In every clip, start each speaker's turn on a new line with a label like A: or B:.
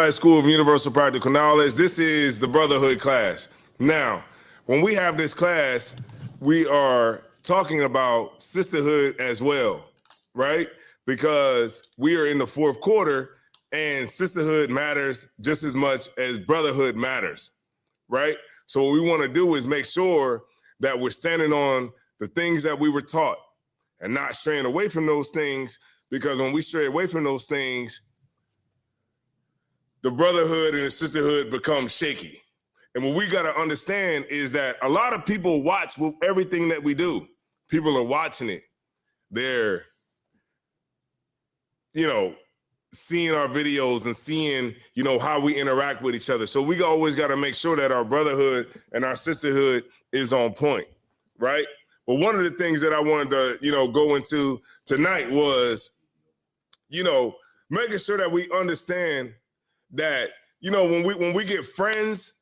A: School of Universal Practical Knowledge. This is the Brotherhood class. Now, when we have this class, we are talking about sisterhood as well, right? Because we are in the fourth quarter and sisterhood matters just as much as brotherhood matters, right? So what we want to do is make sure that we're standing on the things that we were taught and not straying away from those things, because when we stray away from those things, the brotherhood and the sisterhood become shaky. And what we got to understand is that a lot of people watch everything that we do. People are watching it. They're, seeing our videos and seeing, how we interact with each other. So we always got to make sure that our brotherhood and our sisterhood is on point, right? But one of the things that I wanted to, go into tonight was, making sure that we understand that, when we get friends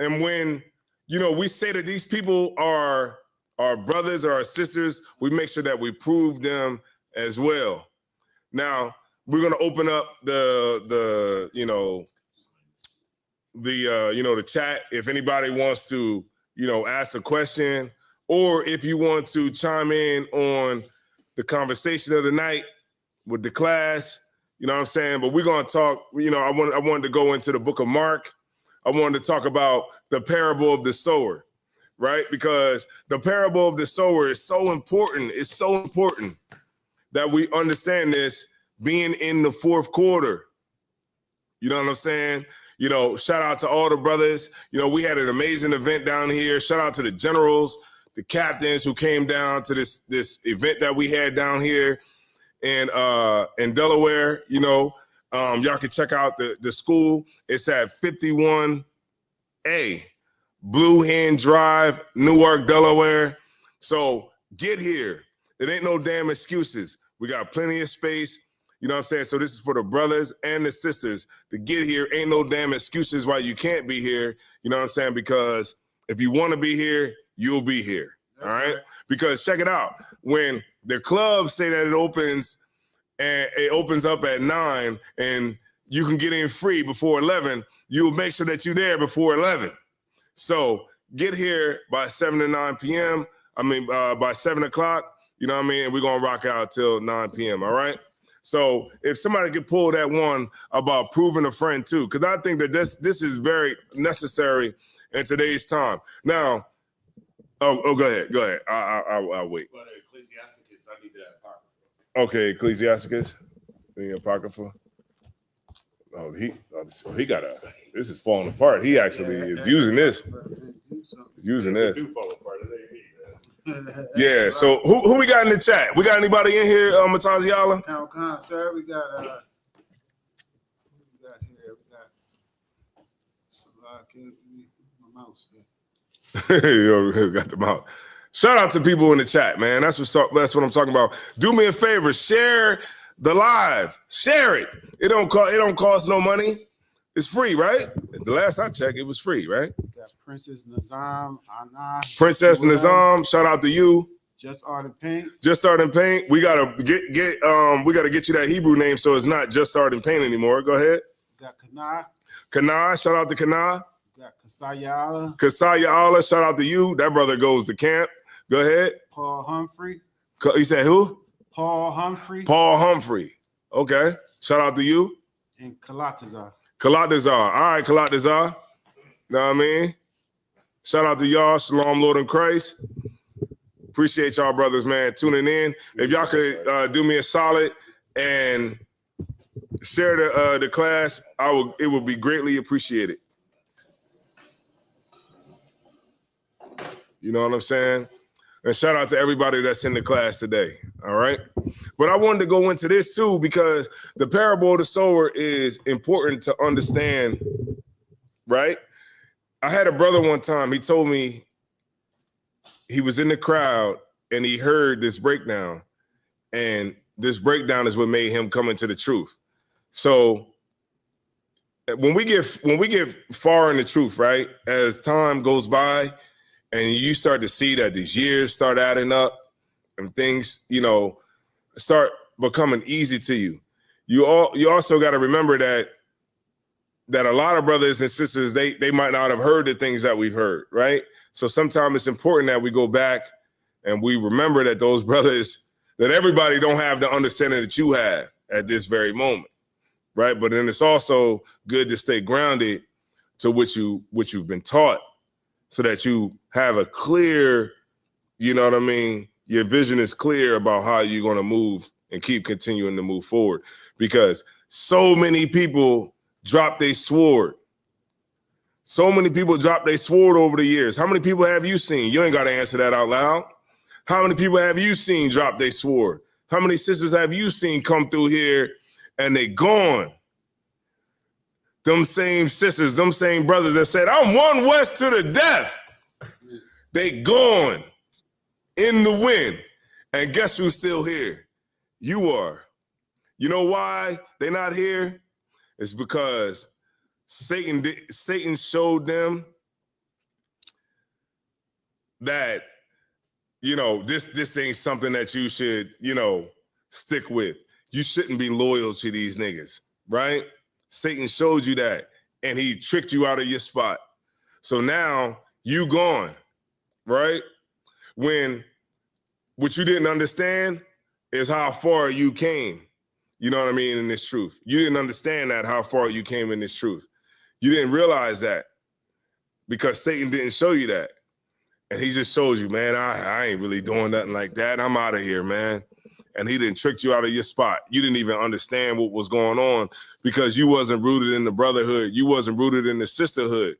A: and when, we say that these people are our brothers or our sisters, we make sure that we prove them as well. Now, we're going to open up the chat. If anybody wants to, ask a question, or if you want to chime in on the conversation of the night with the class, you know what I'm saying? But we're going to talk, I wanted to go into the book of Mark. I wanted to talk about the parable of the sower, right? Because the parable of the sower is so important. It's so important that we understand this being in the fourth quarter. You know what I'm saying? Shout out to all the brothers. We had an amazing event down here. Shout out to the generals, the captains who came down to this event that we had down here in Delaware. Y'all can check out the school. It's at 51A Blue Hen Drive, Newark, Delaware. So get here. It ain't no damn excuses. We got plenty of space. You know what I'm saying? So this is for the brothers and the sisters to get here. Ain't no damn excuses why you can't be here. You know what I'm saying? Because if you want to be here, you'll be here. All right? Because check it out. When the clubs say that it opens up at 9 and you can get in free before 11, you'll make sure that you're there before 11. So get here by 7 to 9 p.m. By 7 o'clock, you know what I mean? And we're going to rock out till 9 p.m. All right? So if somebody could pull that one about proving a friend too, because I think that this is very necessary in today's time. Now, go ahead. I'll wait.
B: But Ecclesiasticus, I need that apocrypha.
A: Okay, Ecclesiasticus, the apocrypha. Oh, he got this is falling apart. He actually is using this. He's using this. Yeah, so who we got in the chat? We got anybody in here, Matanziala?
C: Khan, sir. We got here. We got my mouse there.
A: Yo, got the mouth. Shout out to people in the chat, man. That's what I'm talking about. Do me a favor, share the live. Share it. It don't cost no money. It's free, right? The last I checked, it was free, right?
C: We got Princess Nazam, Anna.
A: Princess Nazam, shout out to you.
C: Just Art and Paint.
A: Just Art and Paint. We gotta get you that Hebrew name so it's not Just Art and Paint anymore. Go ahead.
C: We got Kana.
A: Kana, shout out to Kana.
C: We got Kasaya Allah.
A: Kasaya Allah, shout out to you. That brother goes to camp. Go ahead.
C: Paul Humphrey.
A: You said who?
C: Paul Humphrey.
A: Paul Humphrey. Okay. Shout out to you.
C: And Kalatazar.
A: Kalatazar. All right, Kalatazar. Know what I mean? Shout out to y'all. Shalom, Lord in Christ. Appreciate y'all, brothers, man, tuning in. If y'all could do me a solid and share the class, it would be greatly appreciated. You know what I'm saying? And shout out to everybody that's in the class today. All right. But I wanted to go into this too, because the parable of the sower is important to understand, right? I had a brother one time, he told me he was in the crowd and he heard this breakdown, and this breakdown is what made him come into the truth. So when we get far in the truth, right, as time goes by and you start to see that these years start adding up and things, start becoming easy to you. You also got to remember that that a lot of brothers and sisters, they might not have heard the things that we've heard, right? So sometimes it's important that we go back and we remember that those brothers, that everybody don't have the understanding that you have at this very moment, right? But then it's also good to stay grounded to what you've been taught, so that you have a clear, you know what I mean? Your vision is clear about how you're going to move and keep continuing to move forward, because so many people drop their sword. So many people drop their sword over the years. How many people have you seen? You ain't got to answer that out loud. How many people have you seen drop their sword? How many sisters have you seen come through here and they gone? Them same sisters, them same brothers that said, I'm one West to the death. They gone in the wind. And guess who's still here? You are. You know why they're not here? It's because Satan showed them that, you know, this ain't something that you should, you know, stick with. You shouldn't be loyal to these niggas, right? Satan showed you that, and he tricked you out of your spot. So now you gone, right? When what you didn't understand is how far you came. You know what I mean, in this truth. You didn't understand that, how far you came in this truth. You didn't realize that because Satan didn't show you that. And he just showed you, man, I ain't really doing nothing like that. I'm out of here, man. And he didn't trick you out of your spot. You didn't even understand what was going on because you wasn't rooted in the brotherhood. You wasn't rooted in the sisterhood,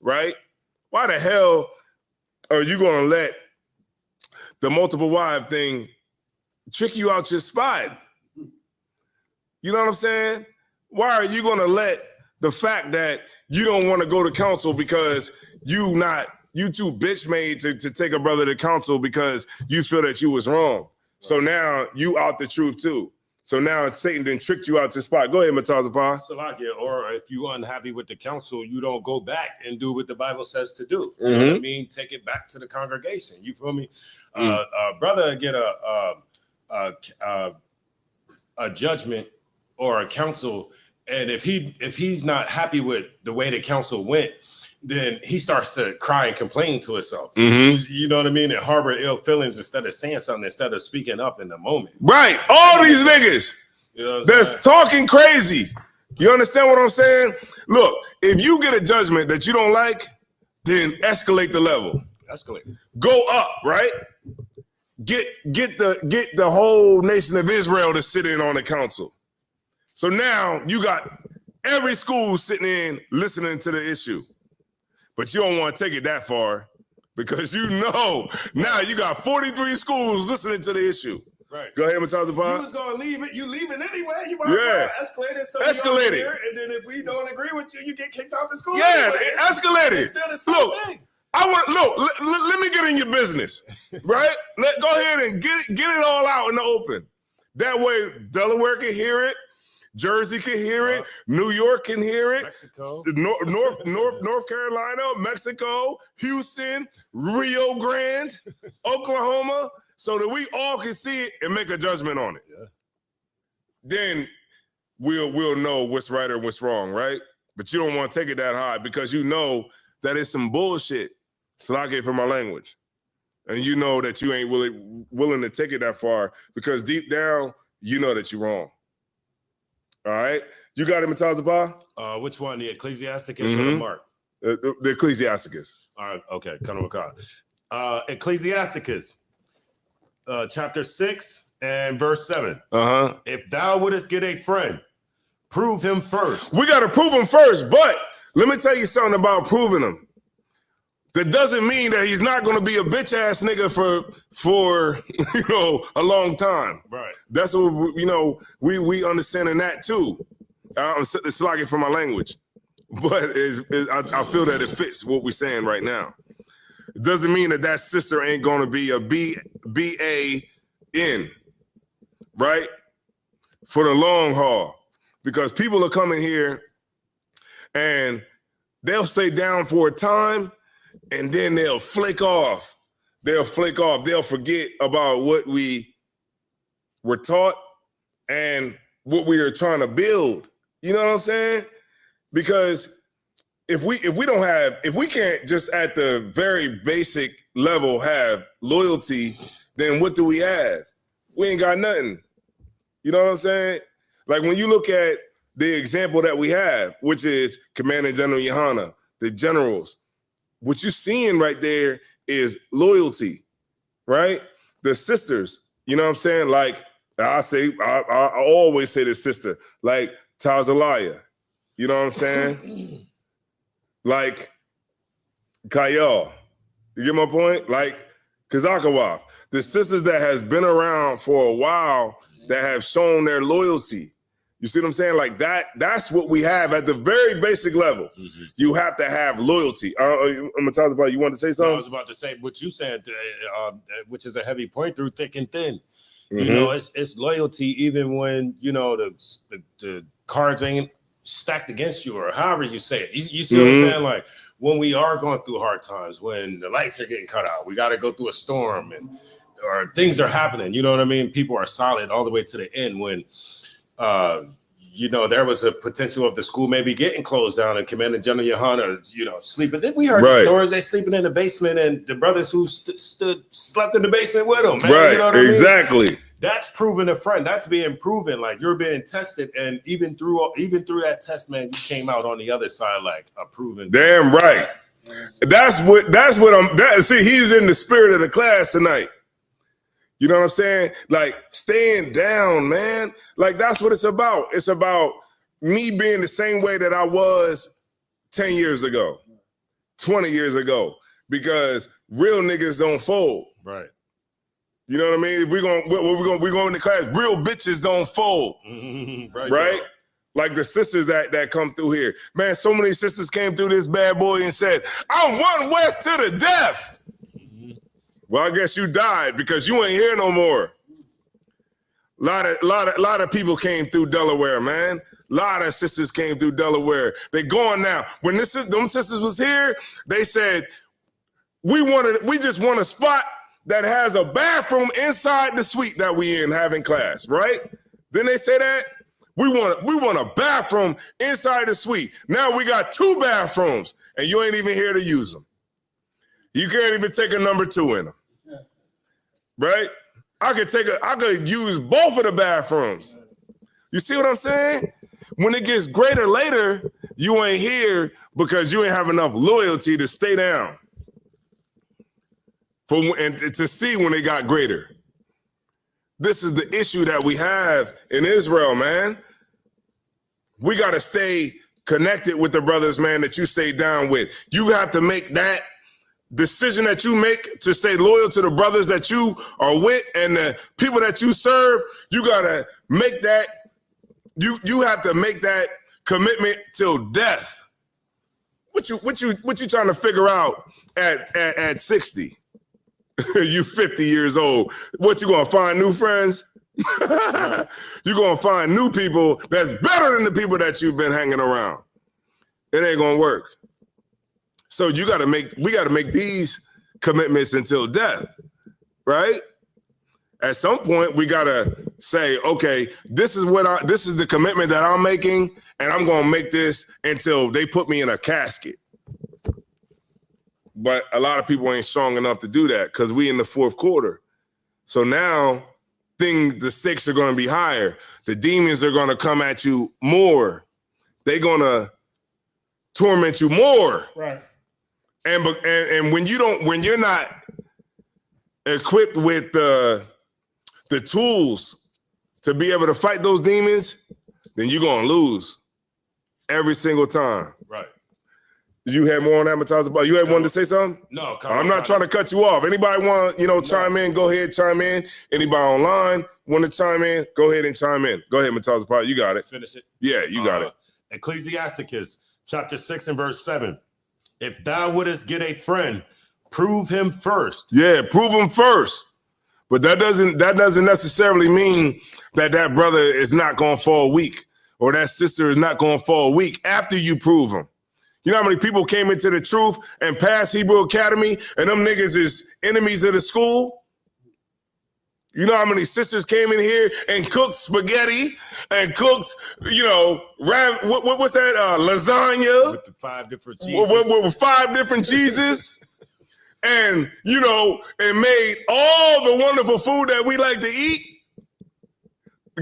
A: right? Why the hell are you going to let the multiple wife thing trick you out your spot? You know what I'm saying? Why are you going to let the fact that you don't want to go to council because you too bitch made to take a brother to council because you feel that you was wrong? So now you out the truth too. So now Satan then tricked you out your spot. Go ahead, Matazapah.
B: Salakia, or if you're unhappy with the council, you don't go back and do what the Bible says to do. You know what I mean? Take it back to the congregation. You feel me? Brother get a judgment or a council, and if he's not happy with the way the council went, then he starts to cry and complain to himself. You know what I mean? And harbor ill feelings instead of saying something, instead of speaking up in the moment.
A: Right. All these niggas that's talking crazy. You understand what I'm saying? Look, if you get a judgment that you don't like, then escalate the level.
B: Escalate.
A: Go up, right? Get the whole nation of Israel to sit in on the council. So now you got every school sitting in listening to the issue. But you don't want to take it that far because you know now you got 43 schools listening to the issue. Right. Go ahead, Matazapah.
B: You was gonna leave it. You leaving anyway. You might escalate it. So
A: escalate it.
B: And then if we don't agree with you, you get kicked out the school.
A: Yeah,
B: anyway.
A: escalate it. Look,
B: thing.
A: Let me get in your business, right? Go ahead and get it all out in the open. That way, Delaware can hear it. Jersey can hear it. New York can hear it.
B: Mexico.
A: North Carolina, Mexico, Houston, Rio Grande, Oklahoma, so that we all can see it and make a judgment on it. Yeah. Then we'll know what's right or what's wrong, right? But you don't want to take it that high because you know that it's some bullshit. So I get for my language. And you know that you ain't willing to take it that far because deep down, you know that you're wrong. All right, you got it, Matazapah?
B: Which one? The Ecclesiasticus or the Mark?
A: The Ecclesiasticus.
B: All right, okay. Ecclesiasticus, chapter 6 and verse 7. If thou wouldest get a friend, prove him first. We
A: got to prove him first, but let me tell you something about proving him. That doesn't mean that he's not going to be a bitch ass nigga for a long time.
B: Right.
A: That's what we understanding that too. It's like it from my language, but I feel that it fits what we're saying right now. It doesn't mean that sister ain't going to be a BAN, right? For the long haul, because people are coming here and they'll stay down for a time. And then they'll flake off. They'll forget about what we were taught and what we are trying to build. You know what I'm saying? Because if we can't just at the very basic level have loyalty, then what do we have? We ain't got nothing. You know what I'm saying? Like when you look at the example that we have, which is Commander General Yohana, the generals, what you're seeing right there is loyalty, right? The sisters, you know what I'm saying? Like I always say this sister, like Tazalaya, you know what I'm saying? Like Kayal, you get my point? Like Kazakawaf, the sisters that has been around for a while that have shown their loyalty. You see what I'm saying? Like that's what we have at the very basic level. Mm-hmm. You have to have loyalty. I'm gonna talk about, you want to say something?
B: No, I was about to say what you said, which is a heavy point through thick and thin. Mm-hmm. You know, it's loyalty even when, you know, the cards ain't stacked against you, or however you say it. You see what I'm saying? Like when we are going through hard times, when the lights are getting cut out, we got to go through a storm or things are happening. You know what I mean? People are solid all the way to the end when, you know, there was a potential of the school maybe getting closed down and Commander General Yohana, you know, sleeping. We heard the stories, they sleeping in the basement and the brothers who slept in the basement with them, man.
A: Right,
B: you know what I mean?
A: Exactly.
B: That's proving a friend. That's being proven. Like you're being tested, and even through that test, man, you came out on the other side like a proven.
A: Damn right. That's what see, he's in the spirit of the class tonight. You know what I'm saying? Like staying down, man. Like that's what it's about. It's about me being the same way that I was 10 years ago, 20 years ago, because real niggas don't fold.
B: Right.
A: You know what I mean? If we're going in the class, real bitches don't fold. Right? Like the sisters that come through here. Man, so many sisters came through this bad boy and said, I'm one West to the death. Well, I guess you died because you ain't here no more. Lot of people came through Delaware, man. A lot of sisters came through Delaware. They gone now. When them sisters was here, they said, we just want a spot that has a bathroom inside the suite that we in having class, right? Then they say that we want a bathroom inside the suite. Now we got 2 bathrooms and you ain't even here to use them. You can't even take a number 2 in them. Right? I could use both of the bathrooms. You see what I'm saying? When it gets greater later, you ain't here because you ain't have enough loyalty to stay down. And to see when it got greater. This is the issue that we have in Israel, man. We got to stay connected with the brothers, man, that you stay down with. You have to make that decision that you make to stay loyal to the brothers that you are with and the people that you serve. You got to make that, you have to make that commitment till death. What you trying to figure out at 60? You 50 years old. What, you gonna find new friends? You're gonna find new people that's better than the people that you've been hanging around. It ain't gonna work. So we gotta make these commitments until death, right? At some point, we gotta say, okay, this is the commitment that I'm making, and I'm gonna make this until they put me in a casket. But a lot of people ain't strong enough to do that because we in the 4th quarter. So now the stakes are going to be higher. The demons are going to come at you more. They're going to torment you more.
C: Right.
A: And when you're not equipped with the tools to be able to fight those demons, then you're going to lose every single time.
B: Right.
A: You had more on that, Matazaba? You had one to say something?
B: No,
A: I'm not trying to cut you off. Anybody want, chime in? Go ahead, chime in. Anybody online want to chime in? Go ahead and chime in. Go ahead, Matazaba. You got it.
B: Finish it.
A: Yeah, you got it.
B: Ecclesiasticus chapter 6 and verse 7. If thou wouldest get a friend, prove him first.
A: Yeah, prove him first. But that doesn't necessarily mean that brother is not going to fall weak or that sister is not going to fall weak after you prove him. You know how many people came into the truth and passed Hebrew Academy and them niggas is enemies of the school? You know how many sisters came in here and cooked spaghetti and cooked, what's that? Lasagna
B: with the 5 different cheeses.
A: with 5 different cheeses, and and made all the wonderful food that we like to eat.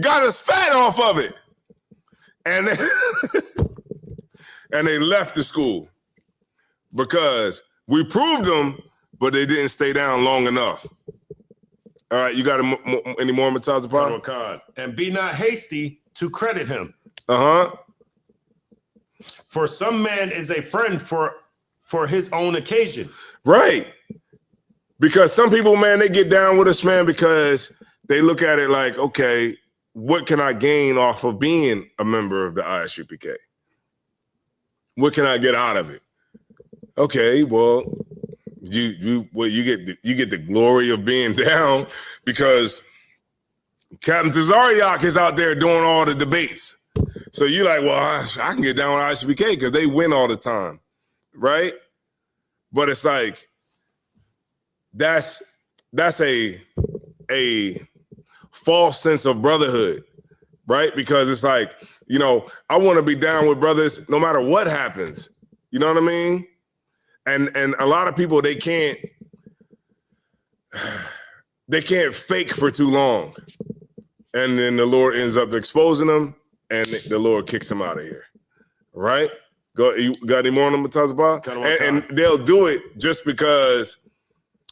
A: Got us fat off of it, and and they left the school because we proved them, but they didn't stay down long enough. All right, you got any more Mutazapah?
B: Khan. And be not hasty to credit him. For some man is a friend for his own occasion.
A: Right. Because some people, man, they get down with us, man, because they look at it like, okay, what can I gain off of being a member of the Isupk? What can I get out of it? Okay, well, you get the glory of being down because Captain Tazariak is out there doing all the debates. So you're like, well, I can get down with Isupk because they win all the time, right? But it's like that's a false sense of brotherhood, right? Because it's like, I want to be down with brothers no matter what happens. You know what I mean? And a lot of people, they can't fake for too long. And then the Lord ends up exposing them and the Lord kicks them out of here. Right? You got any more on them, Mutazapah? And they'll do it just because,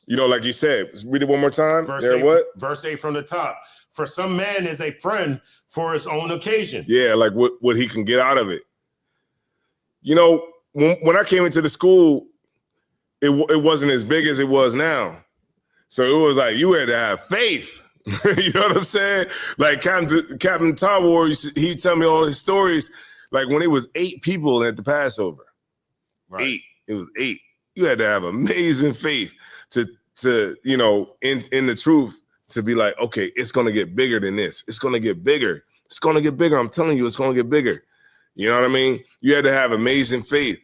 A: like you said, read it one more time.
B: Verse 8 from the top. For some man is a friend for his own occasion.
A: Yeah, like what he can get out of it. When I came into the school, it wasn't as big as it was now. So it was like you had to have faith. You know what I'm saying? Like Captain Tawar, he'd tell me all his stories. Like when it was 8 people at the Passover. Right. 8. It was 8. You had to have amazing faith to in the truth, to be like, okay, it's gonna get bigger than this. It's gonna get bigger. It's gonna get bigger. I'm telling you, it's gonna get bigger. You know what I mean? You had to have amazing faith.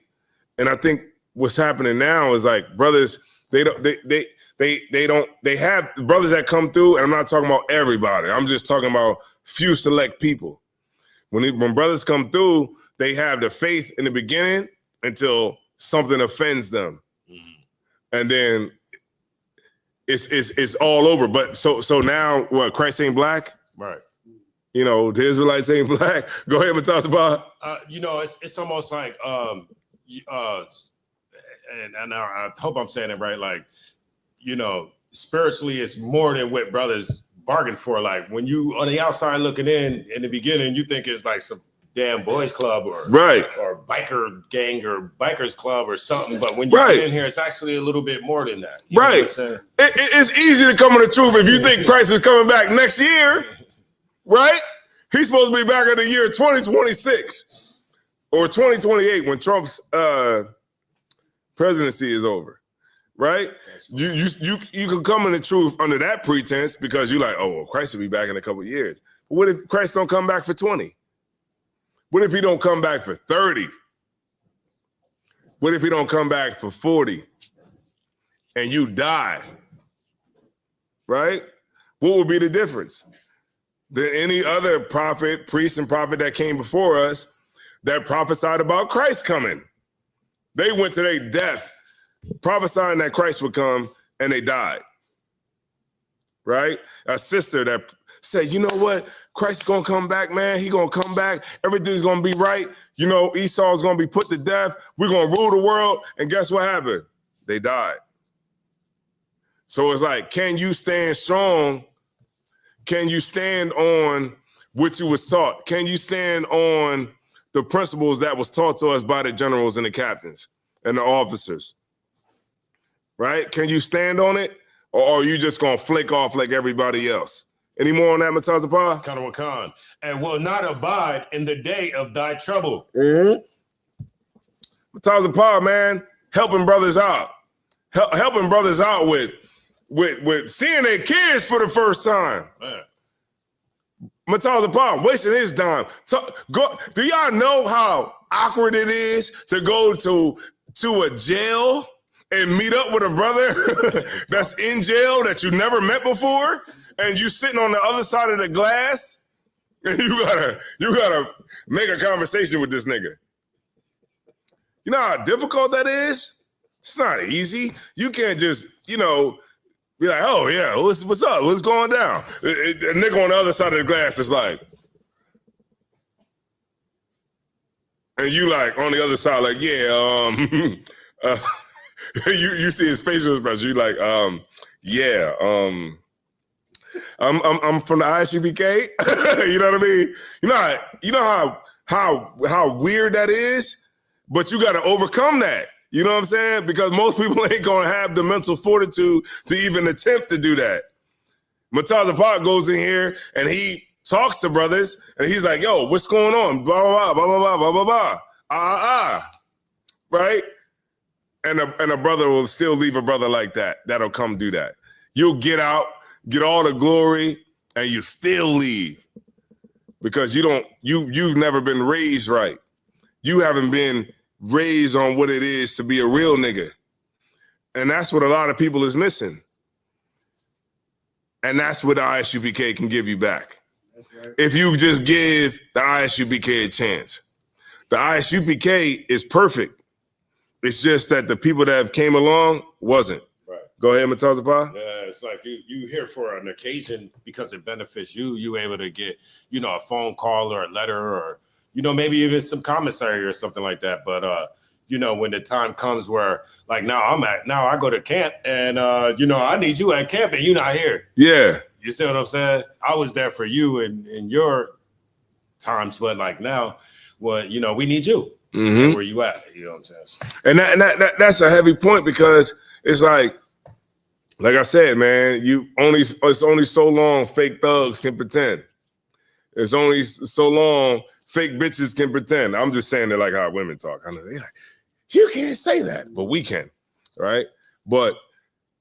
A: And I think what's happening now is like brothers, they have brothers that come through, and I'm not talking about everybody. I'm just talking about few select people. When brothers come through, they have the faith in the beginning until something offends them. Mm-hmm. And then it's all over. But so now what, Christ ain't black?
B: Right.
A: The Israelites ain't black. Go ahead and talk about.
B: It's almost like and I hope I'm saying it right. Like, spiritually, it's more than what brothers bargain for. Like when you on the outside looking in the beginning, you think it's like some damn boys club or biker gang or bikers club or something. But when you get in here, it's actually a little bit more than that. You know what I'm saying?
A: It's easy to come to the truth if you think Christ is coming back next year, right? He's supposed to be back in the year 2026 or 2028 when Trump's presidency is over, right? You can come in the truth under that pretense because you're like, oh, well, Christ will be back in a couple of years. But what if Christ don't come back for 20? What if he don't come back for 30? What if he don't come back for 40 and you die, right? What would be the difference? Than any other prophet, priest and prophet that came before us that prophesied about Christ coming. They went to their death prophesying that Christ would come, and they died, right? A sister that said, you know what? Christ is going to come back, man. He going to come back. Everything's going to be right. Esau's going to be put to death. We're going to rule the world. And guess what happened? They died. So it's like, can you stand strong? Can you stand on what you was taught? Can you stand on the principles that was taught to us by the generals and the captains and the officers, right? Can you stand on it? Or are you just going to flake off like everybody else? Any more on that, Mutazapah?
B: Khan. And will not abide in the day of thy trouble.
A: Mm-hmm. Mutazapah, man, helping brothers out. Helping brothers out with seeing their kids for the first time. Man. Mutazapah wasting his time. Do y'all know how awkward it is to go to a jail and meet up with a brother that's in jail that you never met before? and you sitting on the other side of the glass, and you gotta make a conversation with this nigga. You know how difficult that is? It's not easy. You can't just, be like, oh yeah, what's up? What's going down? The nigga on the other side of the glass is like, and you like on the other side, like, yeah, you see his facial expression. You like, yeah, I'm from the ISUPK. You know what I mean? You know how weird that is, but you got to overcome that. You know what I'm saying? Because most people ain't gonna have the mental fortitude to even attempt to do that. Murtaza Park goes in here and he talks to brothers and he's like, "Yo, what's going on?" Blah blah blah blah blah blah blah blah. Right? And a brother will still leave a brother like that. That'll come do that. You'll get out, get all the glory, and you still leave because you've never been raised right. You haven't been raised on what it is to be a real nigga. And that's what a lot of people is missing. And that's what the ISUPK can give you back. Right. If you just give the ISUPK a chance. The ISUPK is perfect. It's just that the people that have came along wasn't.
B: Right.
A: Go ahead, Murtaza Pa.
B: Yeah, it's like you here for an occasion because it benefits you. You able to get, a phone call or a letter or, maybe even some commissary or something like that. But, when the time comes where like now I go to camp and, I need you at camp and you're not here.
A: Yeah.
B: You see what I'm saying? I was there for you in your times, but like now, we need you. Mm-hmm. Where you at? You know what I'm saying?
A: And that's a heavy point because it's like I said, man, it's only so long fake thugs can pretend. It's only so long fake bitches can pretend. I'm just saying that like how women talk. I know they're like, you can't say that, but we can, right? But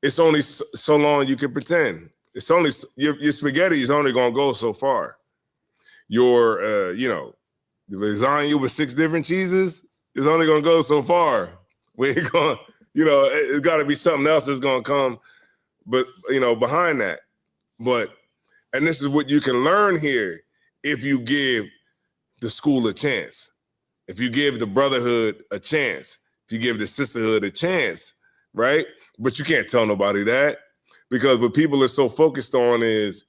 A: it's only so long you can pretend. It's only your spaghetti is only gonna go so far. Your the lasagna with 6 different cheeses is only gonna go so far. We ain't gonna, it's got to be something else that's gonna come, but behind that. And this is what you can learn here if you give the school a chance, if you give the brotherhood a chance, if you give the sisterhood a chance, right? But you can't tell nobody that because what people are so focused on is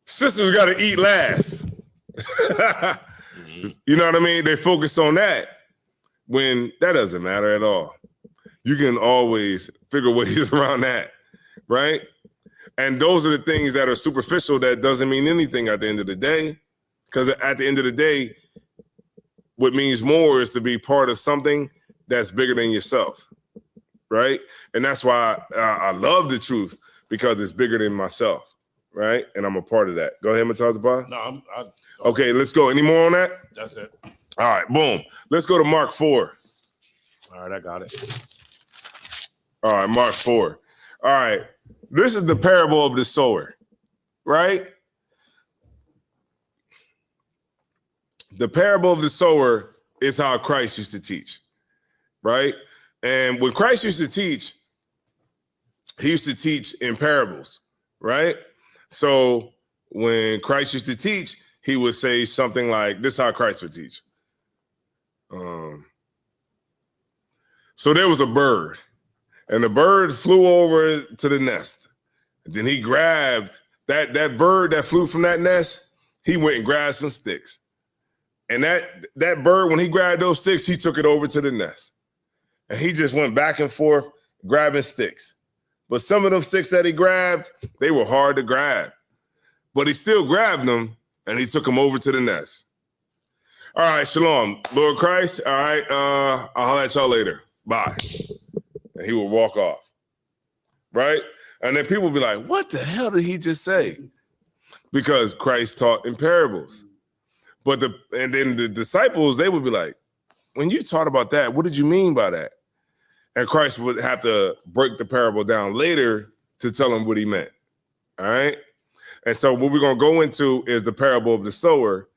A: sisters got to eat last. You know what I mean? They focus on that when that doesn't matter at all. You can always figure ways around that, right? And those are the things that are superficial that doesn't mean anything at the end of the day. Because at the end of the day, what means more is to be part of something that's bigger than yourself, right? And that's why I love the truth because it's bigger than myself, right? And I'm a part of that. Go ahead, Murtaza Pa.
B: No,
A: Okay, let's go. Any more on that?
B: That's it.
A: All right, boom. Let's go to Mark 4.
B: All right, I got it.
A: All right, Mark 4. All right, this is the parable of the sower, right? The parable of the sower is how Christ used to teach, right? And when Christ used to teach, he used to teach in parables, right? So when Christ used to teach, he would say something like, this is how Christ would teach. So there was a bird, and the bird flew over to the nest. And then he grabbed that bird that flew from that nest, he went and grabbed some sticks. And that bird, when he grabbed those sticks, he took it over to the nest. And he just went back and forth grabbing sticks. But some of them sticks that he grabbed, they were hard to grab. But he still grabbed them, and he took them over to the nest. All right, shalom. Lord Christ, all right, I'll holler at y'all later. Bye. And he would walk off, right? And then people would be like, what the hell did he just say? Because Christ taught in parables. And then the disciples, they would be like, when you taught about that, what did you mean by that? And Christ would have to break the parable down later to tell them what he meant, all right? And so what we're going to go into is the parable of the sower,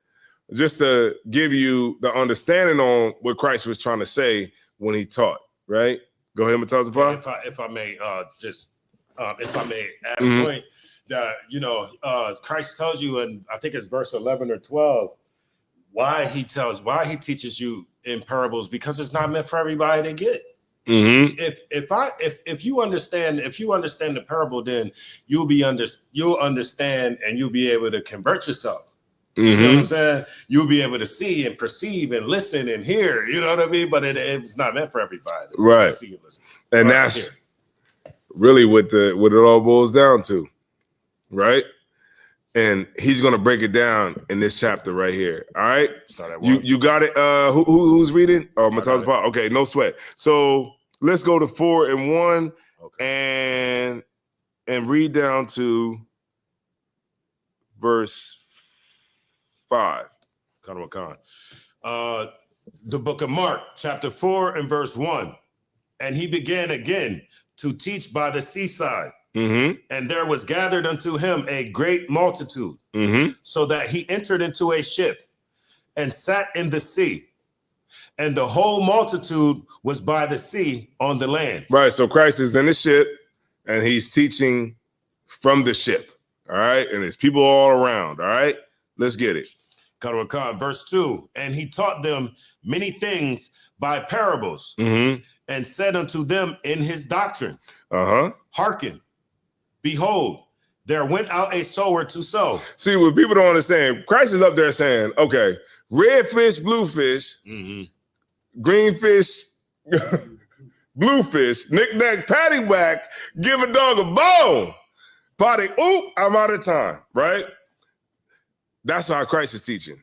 A: just to give you the understanding on what Christ was trying to say when he taught, right? Go ahead, Murtaza Pa.
B: If I may just if I may add a point, that Christ tells you, and I think it's verse 11 or 12, why he teaches you in parables, because it's not meant for everybody to get.
A: Mm-hmm.
B: If you understand the parable, then you'll understand and you'll be able to convert yourself. You see what I'm saying? You'll be able to see and perceive and listen and hear. You know what I mean? But it's not meant for everybody.
A: Right.
B: See and listen.
A: And that's really what it all boils down to, right? And he's gonna break it down in this chapter right here. All right.
B: Start at 1.
A: You got it. Who's reading? Oh, Matthias. Okay, no sweat. So let's go to 4 and 1, and read down to verse 5.
B: The book of Mark, chapter 4 and verse 1. And he began again to teach by the seaside.
A: Mm-hmm.
B: And there was gathered unto him a great multitude, so that he entered into a ship and sat in the sea. And the whole multitude was by the sea on the land.
A: Right. So Christ is in the ship and he's teaching from the ship. All right. And there's people all around. All right. Let's get it.
B: Verse 2. And he taught them many things by parables, and said unto them in his doctrine, hearken, behold, there went out a sower to sow.
A: See, what people don't understand, Christ is up there saying, okay, red fish, blue fish, green fish, blue fish, knick-knack, paddywhack, give a dog a bone. Potty, oop, I'm out of time, right? That's how Christ is teaching.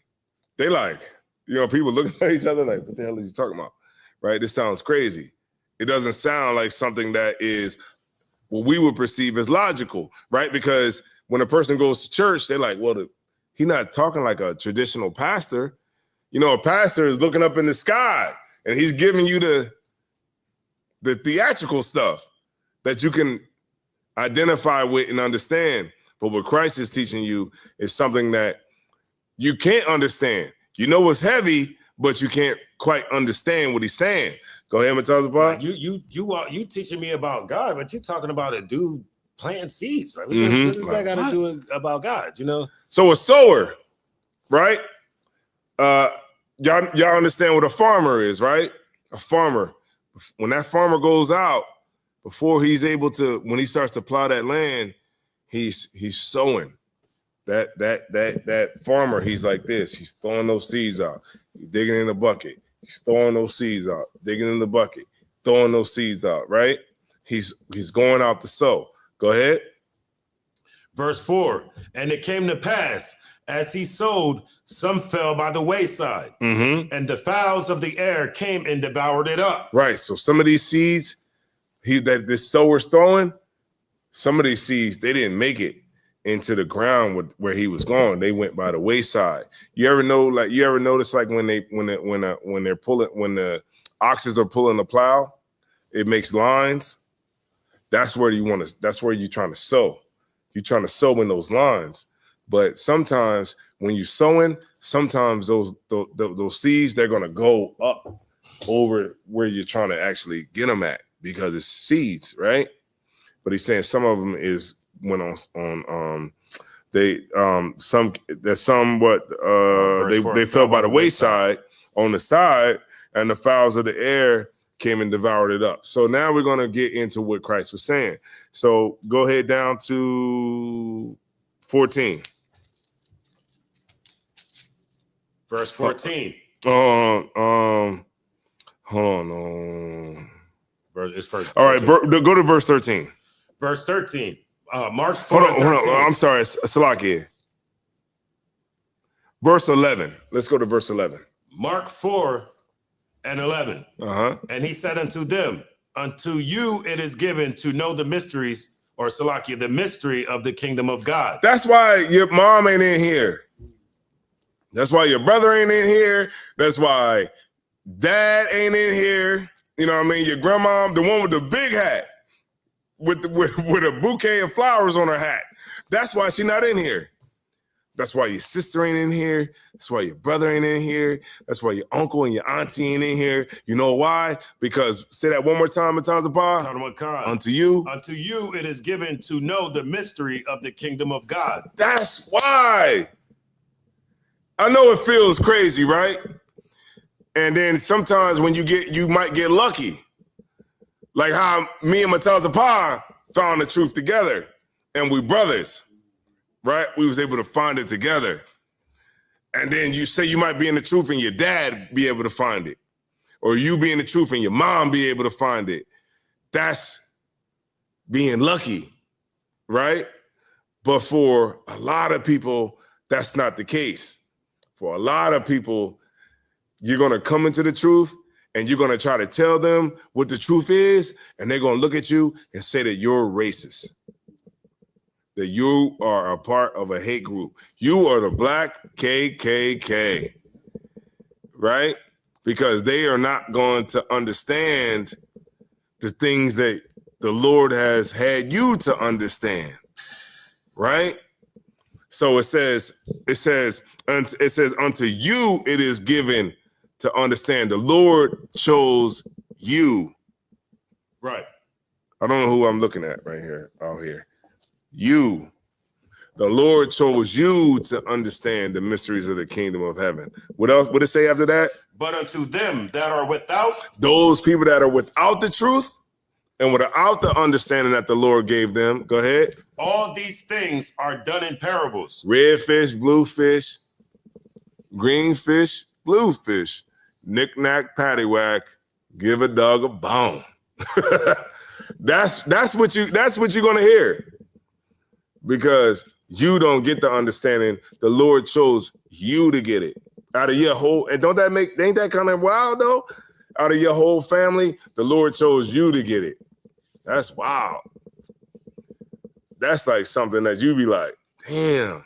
A: They like, people looking at each other like, what the hell is he talking about? Right? This sounds crazy. It doesn't sound like something that is what we would perceive as logical, right? Because when a person goes to church, they're like, well, he's not talking like a traditional pastor. A pastor is looking up in the sky and he's giving you the theatrical stuff that you can identify with and understand. But what Christ is teaching you is something that you can't understand. It's heavy, but you can't quite understand what he's saying. Go ahead and tell us about
B: you teaching me about God, but you're talking about a dude planting seeds. Like, what does that got to do about God?
A: So a sower, right? Y'all understand what a farmer is, right? A farmer, when that farmer goes out, before he's able to, when he starts to plow that land, he's sowing. That farmer, he's like this. He's throwing those seeds out. He's digging in the bucket. He's throwing those seeds out. Digging in the bucket. Throwing those seeds out, right? He's going out to sow. Go ahead.
B: Verse 4. And it came to pass, as he sowed, some fell by the wayside, and the fowls of the air came and devoured it up.
A: Right. So some of these seeds that this sower's throwing, some of these seeds, they didn't make it into the ground where he was going. They went by the wayside. You ever notice like when the oxes are pulling the plow, it makes lines. That's where you're trying to sow. You're trying to sow in those lines. But sometimes when you're sowing, sometimes those seeds, they're gonna go up over where you're trying to actually get them at, because it's seeds, right? But he's saying some of them went on they fell by the wayside on the side, and the fowls of the air came and devoured it up. So now we're going to get into what Christ was saying. So go ahead down to 14.
B: Verse 14.
A: Hold on.
B: It's first.
A: All right, go to verse 13.
B: Verse 13. Mark 4.
A: Hold on. I'm sorry, Salakia. Verse 11. Let's go to verse 11.
B: Mark 4 and 11. And he said unto them, unto you it is given to know the mysteries, or Salakia, the mystery of the kingdom of God.
A: That's why your mom ain't in here. That's why your brother ain't in here. That's why dad ain't in here. You know what I mean? Your grandma, the one with the big hat, with a bouquet of flowers on her hat. That's why she's not in here. That's why your sister ain't in here. That's why your brother ain't in here. That's why your uncle and your auntie ain't in here. You know why? Because, say that one more time,
B: Khan.
A: unto you.
B: Unto you it is given to know the mystery of the kingdom of God.
A: That's why. I know it feels crazy, right? And then sometimes when you might get lucky. Like how me and Matanza Pa found the truth together. And we brothers, right? We was able to find it together. And then you say you might be in the truth and your dad be able to find it. Or you be in the truth and your mom be able to find it. That's being lucky, right? But for a lot of people, that's not the case. For a lot of people, you're going to come into the truth and you're going to try to tell them what the truth is, and they're going to look at you and say that you're racist, that you are a part of a hate group. You are the black KKK, right? Because they are not going to understand the things that the Lord has had you to understand, right? So it says, unto you it is given to understand. The Lord chose you.
B: Right.
A: I don't know who I'm looking at right here, out here. You. The Lord chose you to understand the mysteries of the kingdom of heaven. What else would it say after that?
B: But unto them that are without,
A: those people that are without the truth and without the understanding that the Lord gave them. Go ahead.
B: all these things are done in parables.
A: Red fish, blue fish, green fish, blue fish, knick-knack, paddywhack, give a dog a bone. That's what you're gonna hear, because you don't get the understanding. The Lord chose you to get it out of your whole, and ain't that kind of wild though? Out of your whole family, the Lord chose you to get it. That's wild. That's like something that you be like, damn.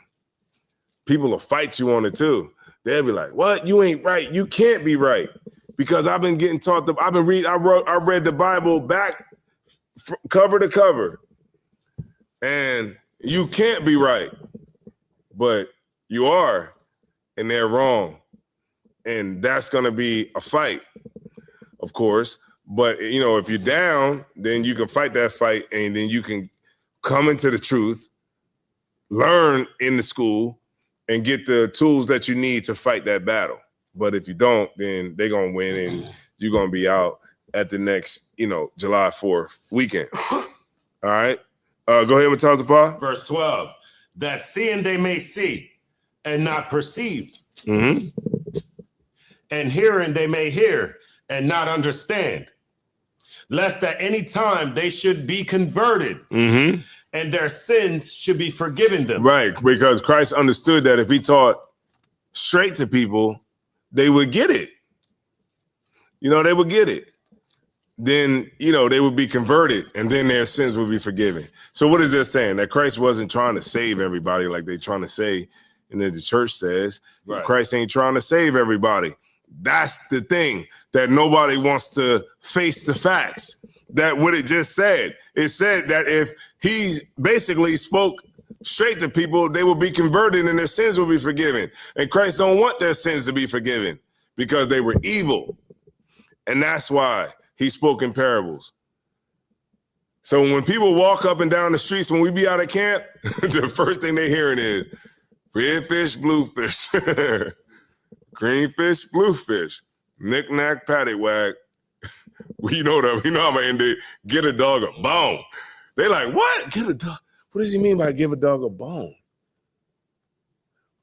A: People will fight you on it too. They'll be like, what? You ain't right. You can't be right. Because I've been getting taught, I read the Bible back cover to cover. And you can't be right. But you are, and they're wrong. And that's going to be a fight, of course. But, you know, if you're down, then you can fight that fight, and then you can come into the truth, learn in the school, and get the tools that you need to fight that battle. But if you don't, then they're going to win, and you're going to be out at the next, July 4th weekend. All right. Go ahead, Matanza Pa.
B: Verse 12, that seeing they may see and not perceive,
A: Mm-hmm.
B: and hearing they may hear and not understand, lest at any time they should be converted,
A: Mm-hmm.
B: and their sins should be forgiven them.
A: Right, because Christ understood that if he taught straight to people, they would get it. They would get it. Then, they would be converted, and then their sins would be forgiven. So what is this saying? That Christ wasn't trying to save everybody like they're trying to say, and then the church says,
B: Right.
A: Christ ain't trying to save everybody. That's the thing, that nobody wants to face the facts. That what it just said. It said that if he basically spoke straight to people, they will be converted and their sins will be forgiven. And Christ don't want their sins to be forgiven because they were evil. And that's why he spoke in parables. So when people walk up and down the streets, when we be out of camp, the first thing they hearing is red fish, blue fish, green fish, blue fish, knick-knack, paddywhack. You know how I'm gonna end it. Get a dog a bone. They like, what? Get a dog. What does he mean by give a dog a bone?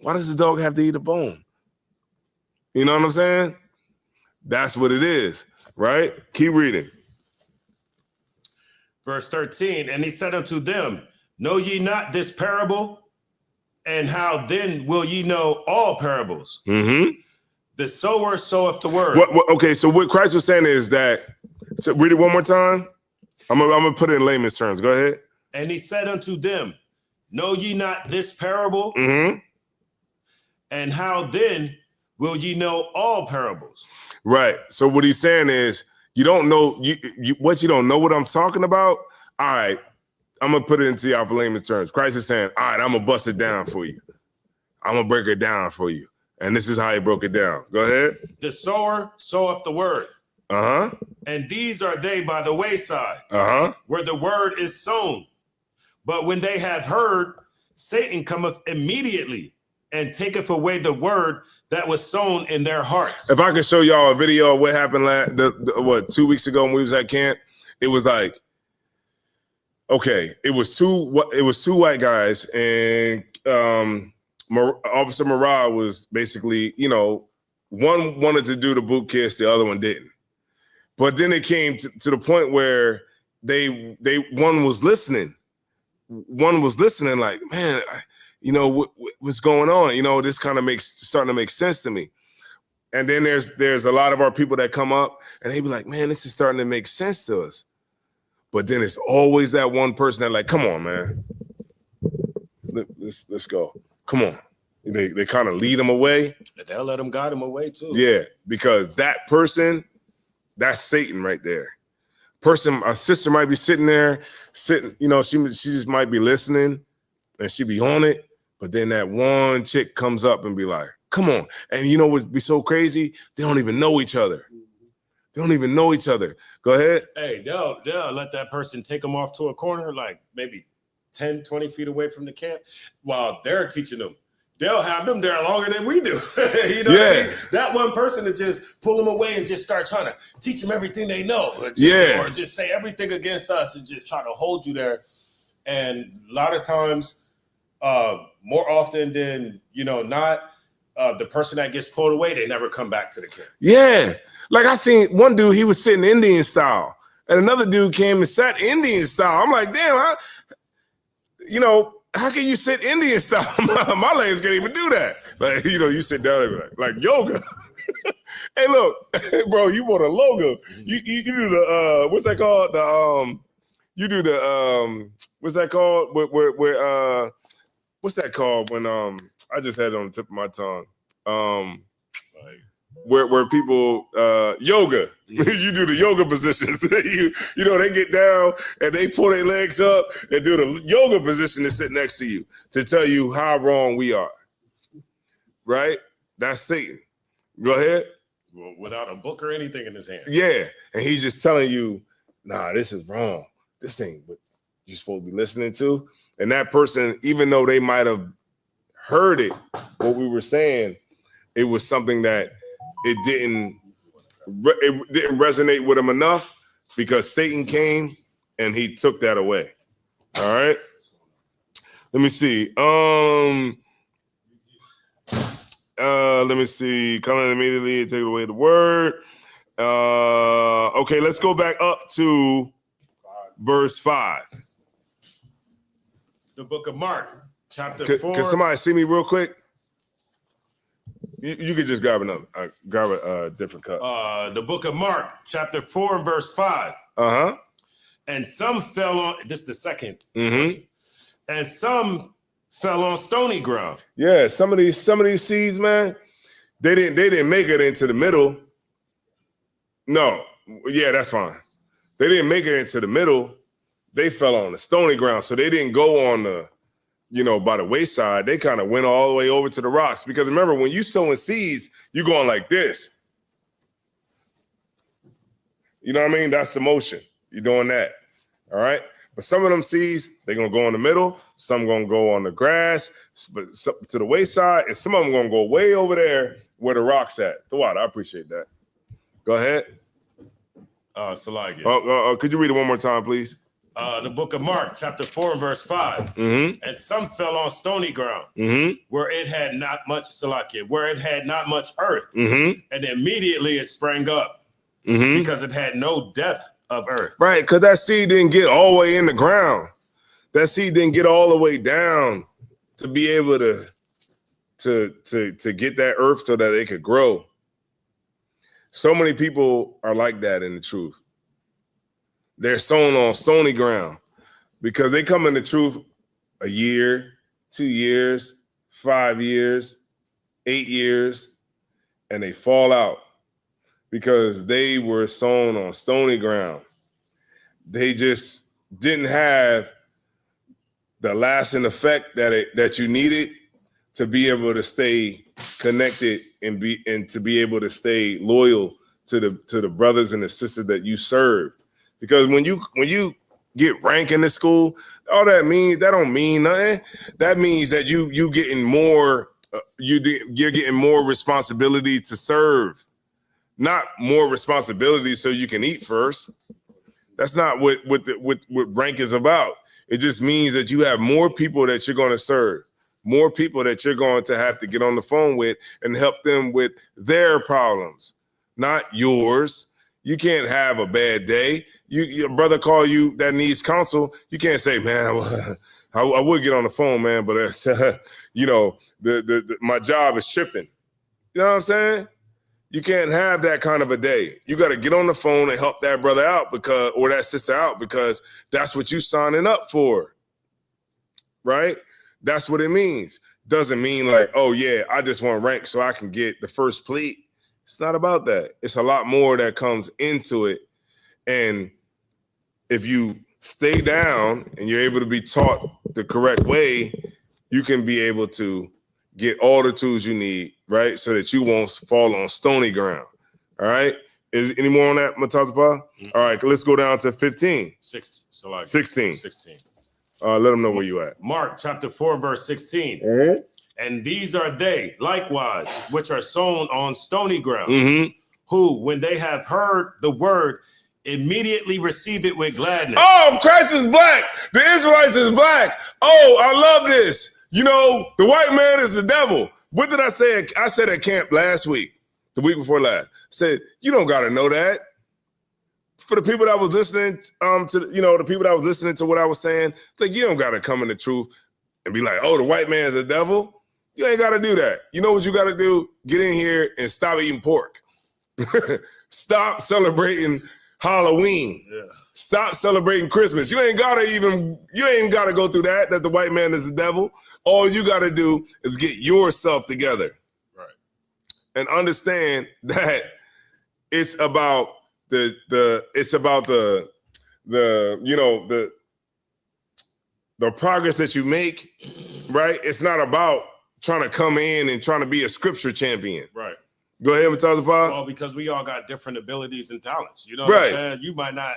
A: Why does the dog have to eat a bone? You know what I'm saying? That's what it is, right? Keep reading.
B: Verse 13, and he said unto them, know ye not this parable? And how then will ye know all parables?
A: Mm-hmm.
B: The sower soweth the word.
A: Okay, so what Christ was saying is that, so read it one more time. I'm gonna put it in layman's terms. Go ahead.
B: And he said unto them, know ye not this parable?
A: Mm-hmm.
B: And how then will ye know all parables?
A: Right. So what he's saying is, you don't know you don't know what I'm talking about. All right, I'm gonna put it into y'all for layman's terms. Christ is saying, all right, I'm gonna bust it down for you. I'm gonna break it down for you. And this is how he broke it down. Go ahead.
B: The sower soweth the word.
A: Uh-huh.
B: And these are they by the wayside,
A: Uh-huh.
B: where the word is sown. But when they have heard, Satan cometh immediately and taketh away the word that was sown in their hearts.
A: If I could show y'all a video of what happened 2 weeks ago when we was at camp, it was like, okay, it was two white guys, and Officer Murad was basically, one wanted to do the boot kiss, the other one didn't. But then it came to the point where one was listening. One was listening like, man, what's going on? This kind of starting to make sense to me. And then there's a lot of our people that come up and they be like, man, this is starting to make sense to us. But then it's always that one person that like, come on, man, let's go. Come on. They kind of lead them away.
B: They'll let them guide them away too.
A: Yeah, because that person, that's Satan right there. A sister might be sitting there, she just might be listening and she be on it. But then that one chick comes up and be like, come on. And you know what'd be so crazy? They don't even know each other. They don't even know each other. Go ahead.
B: Hey, they'll let that person take them off to a corner, like maybe 10, 20 feet away from the camp while they're teaching them. They'll have them there longer than we do. What I mean? That one person to just pull them away and just start trying to teach them everything they know. Or just say everything against us and just try to hold you there. And a lot of times, more often than not, the person that gets pulled away, they never come back to the camp.
A: Yeah. Like I seen one dude, he was sitting Indian style. And another dude came and sat Indian style. I'm like, damn, how can you sit Indian style? My legs can't even do that. Like, you sit down and like yoga. Hey, look, bro, you want a logo. You do the, what's that called? You do the, what's that called? Where what's that called when, I just had it on the tip of my tongue. Where people yoga, you do the yoga positions. They get down and they pull their legs up and do the yoga position and sit next to you to tell you how wrong we are. Right? That's Satan. Go ahead.
B: Well, without a book or anything in his hand.
A: Yeah, and he's just telling you, nah, this is wrong. This ain't what you're supposed to be listening to. And that person, even though they might have heard it, what we were saying, it was something that it didn't resonate with him enough because Satan came and he took that away. All right. Let me see. Let me see. Coming immediately and take away the word. Okay, let's go back up to verse 5.
B: The book of Mark, chapter 4.
A: Can somebody see me real quick? You could just grab a different cup.
B: The book of Mark, chapter 4 and verse 5.
A: Uh-huh.
B: And some fell on, this is the second.
A: Mm-hmm.
B: And some fell on stony ground.
A: Yeah, some of these seeds, man, they didn't make it into the middle. No, yeah, that's fine. They didn't make it into the middle. They fell on the stony ground. So they didn't go on the, by the wayside. They kind of went all the way over to the rocks. Because remember, when you sowing seeds, you're going like this. You know what I mean? That's the motion. You're doing that. All right. But some of them seeds, they're going to go in the middle. Some going to go on the grass, but some to the wayside. And some of them going to go way over there where the rock's at. The water. I appreciate that. Go ahead.
B: Salagia.
A: Could you read it one more time, please?
B: The book of Mark, chapter 4 and verse 5.
A: Mm-hmm.
B: And some fell on stony ground,
A: mm-hmm.
B: where it had not much where it had not much earth.
A: Mm-hmm.
B: And immediately it sprang up because it had no depth of earth.
A: Right, because that seed didn't get all the way in the ground. That seed didn't get all the way down to be able to get that earth so that it could grow. So many people are like that in the truth. They're sown on stony ground because they come in the truth a year, 2 years, 5 years, 8 years, and they fall out because they were sown on stony ground. They just didn't have the lasting effect that you needed to be able to stay connected and to be able to stay loyal to the brothers and the sisters that you serve. Because when you get rank in the school, all that don't mean nothing. That means that you getting more you're getting more responsibility to serve, not more responsibility so you can eat first. That's not what rank is about. It just means that you have more people that you're going to serve, more people that you're going to have to get on the phone with and help them with their problems, not yours. You can't have a bad day. Your brother call you that needs counsel. You can't say, man, I would get on the phone, man, but my job is tripping. You know what I'm saying? You can't have that kind of a day. You got to get on the phone and help that brother out or that sister out, because that's what you signing up for, right? That's what it means. Doesn't mean like, oh yeah, I just want rank so I can get the first plate. It's not about that. It's a lot more that comes into it. And if you stay down and you're able to be taught the correct way, you can be able to get all the tools you need, right? So that you won't fall on stony ground. All right. Is any more on that, Matazapa? Mm-hmm. All right, let's go down to 15. 16. Let them know where you at.
B: Mark chapter 4 and verse 16.
A: Mm-hmm.
B: And these are they, likewise, which are sown on stony ground,
A: mm-hmm.
B: who, when they have heard the word, immediately receive it with gladness.
A: Oh, Christ is black. The Israelites is black. Oh, I love this. You know, the white man is the devil. What did I say? I said at camp last week, the week before last. I said, you don't got to know that. For the people that was listening the people that was listening to what I was saying, like, you don't got to come in the truth and be like, oh, the white man's the devil. You ain't got to do that. You know what you got to do? Get in here and stop eating pork. Stop celebrating Halloween. Yeah. Stop celebrating Christmas. You ain't gotta go through that the white man is the devil. All you gotta do is get yourself together.
B: Right.
A: And understand that it's about the progress that you make, right? It's not about trying to come in and trying to be a scripture champion.
B: Right.
A: Go ahead and tell us about.
B: Well, because we all got different abilities and talents. You know what I'm saying? You might not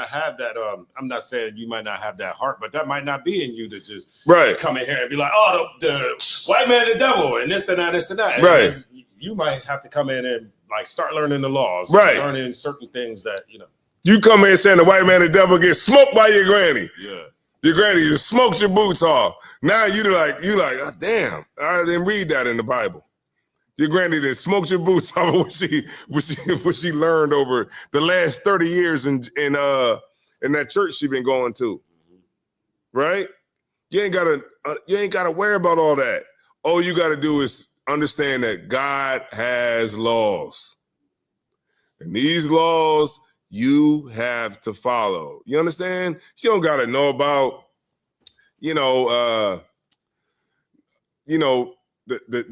B: have that. I'm not saying you might not have that heart, but that might not be in you to just come in here and be like, oh, the white man, the devil, and this and that, this and that.
A: Right.
B: You might have to come in and like start learning the laws.
A: Right.
B: Learning certain things that,
A: You come in saying the white man, the devil, gets smoked by your granny.
B: Yeah.
A: Your granny just smokes your boots off. Now you like, oh, damn, I didn't read that in the Bible. Your granny that smoked your boots off what she learned over the last 30 years in that church she been going to, right? You ain't gotta worry about all that. All you gotta do is understand that God has laws, and these laws you have to follow. You understand? You don't gotta know about, the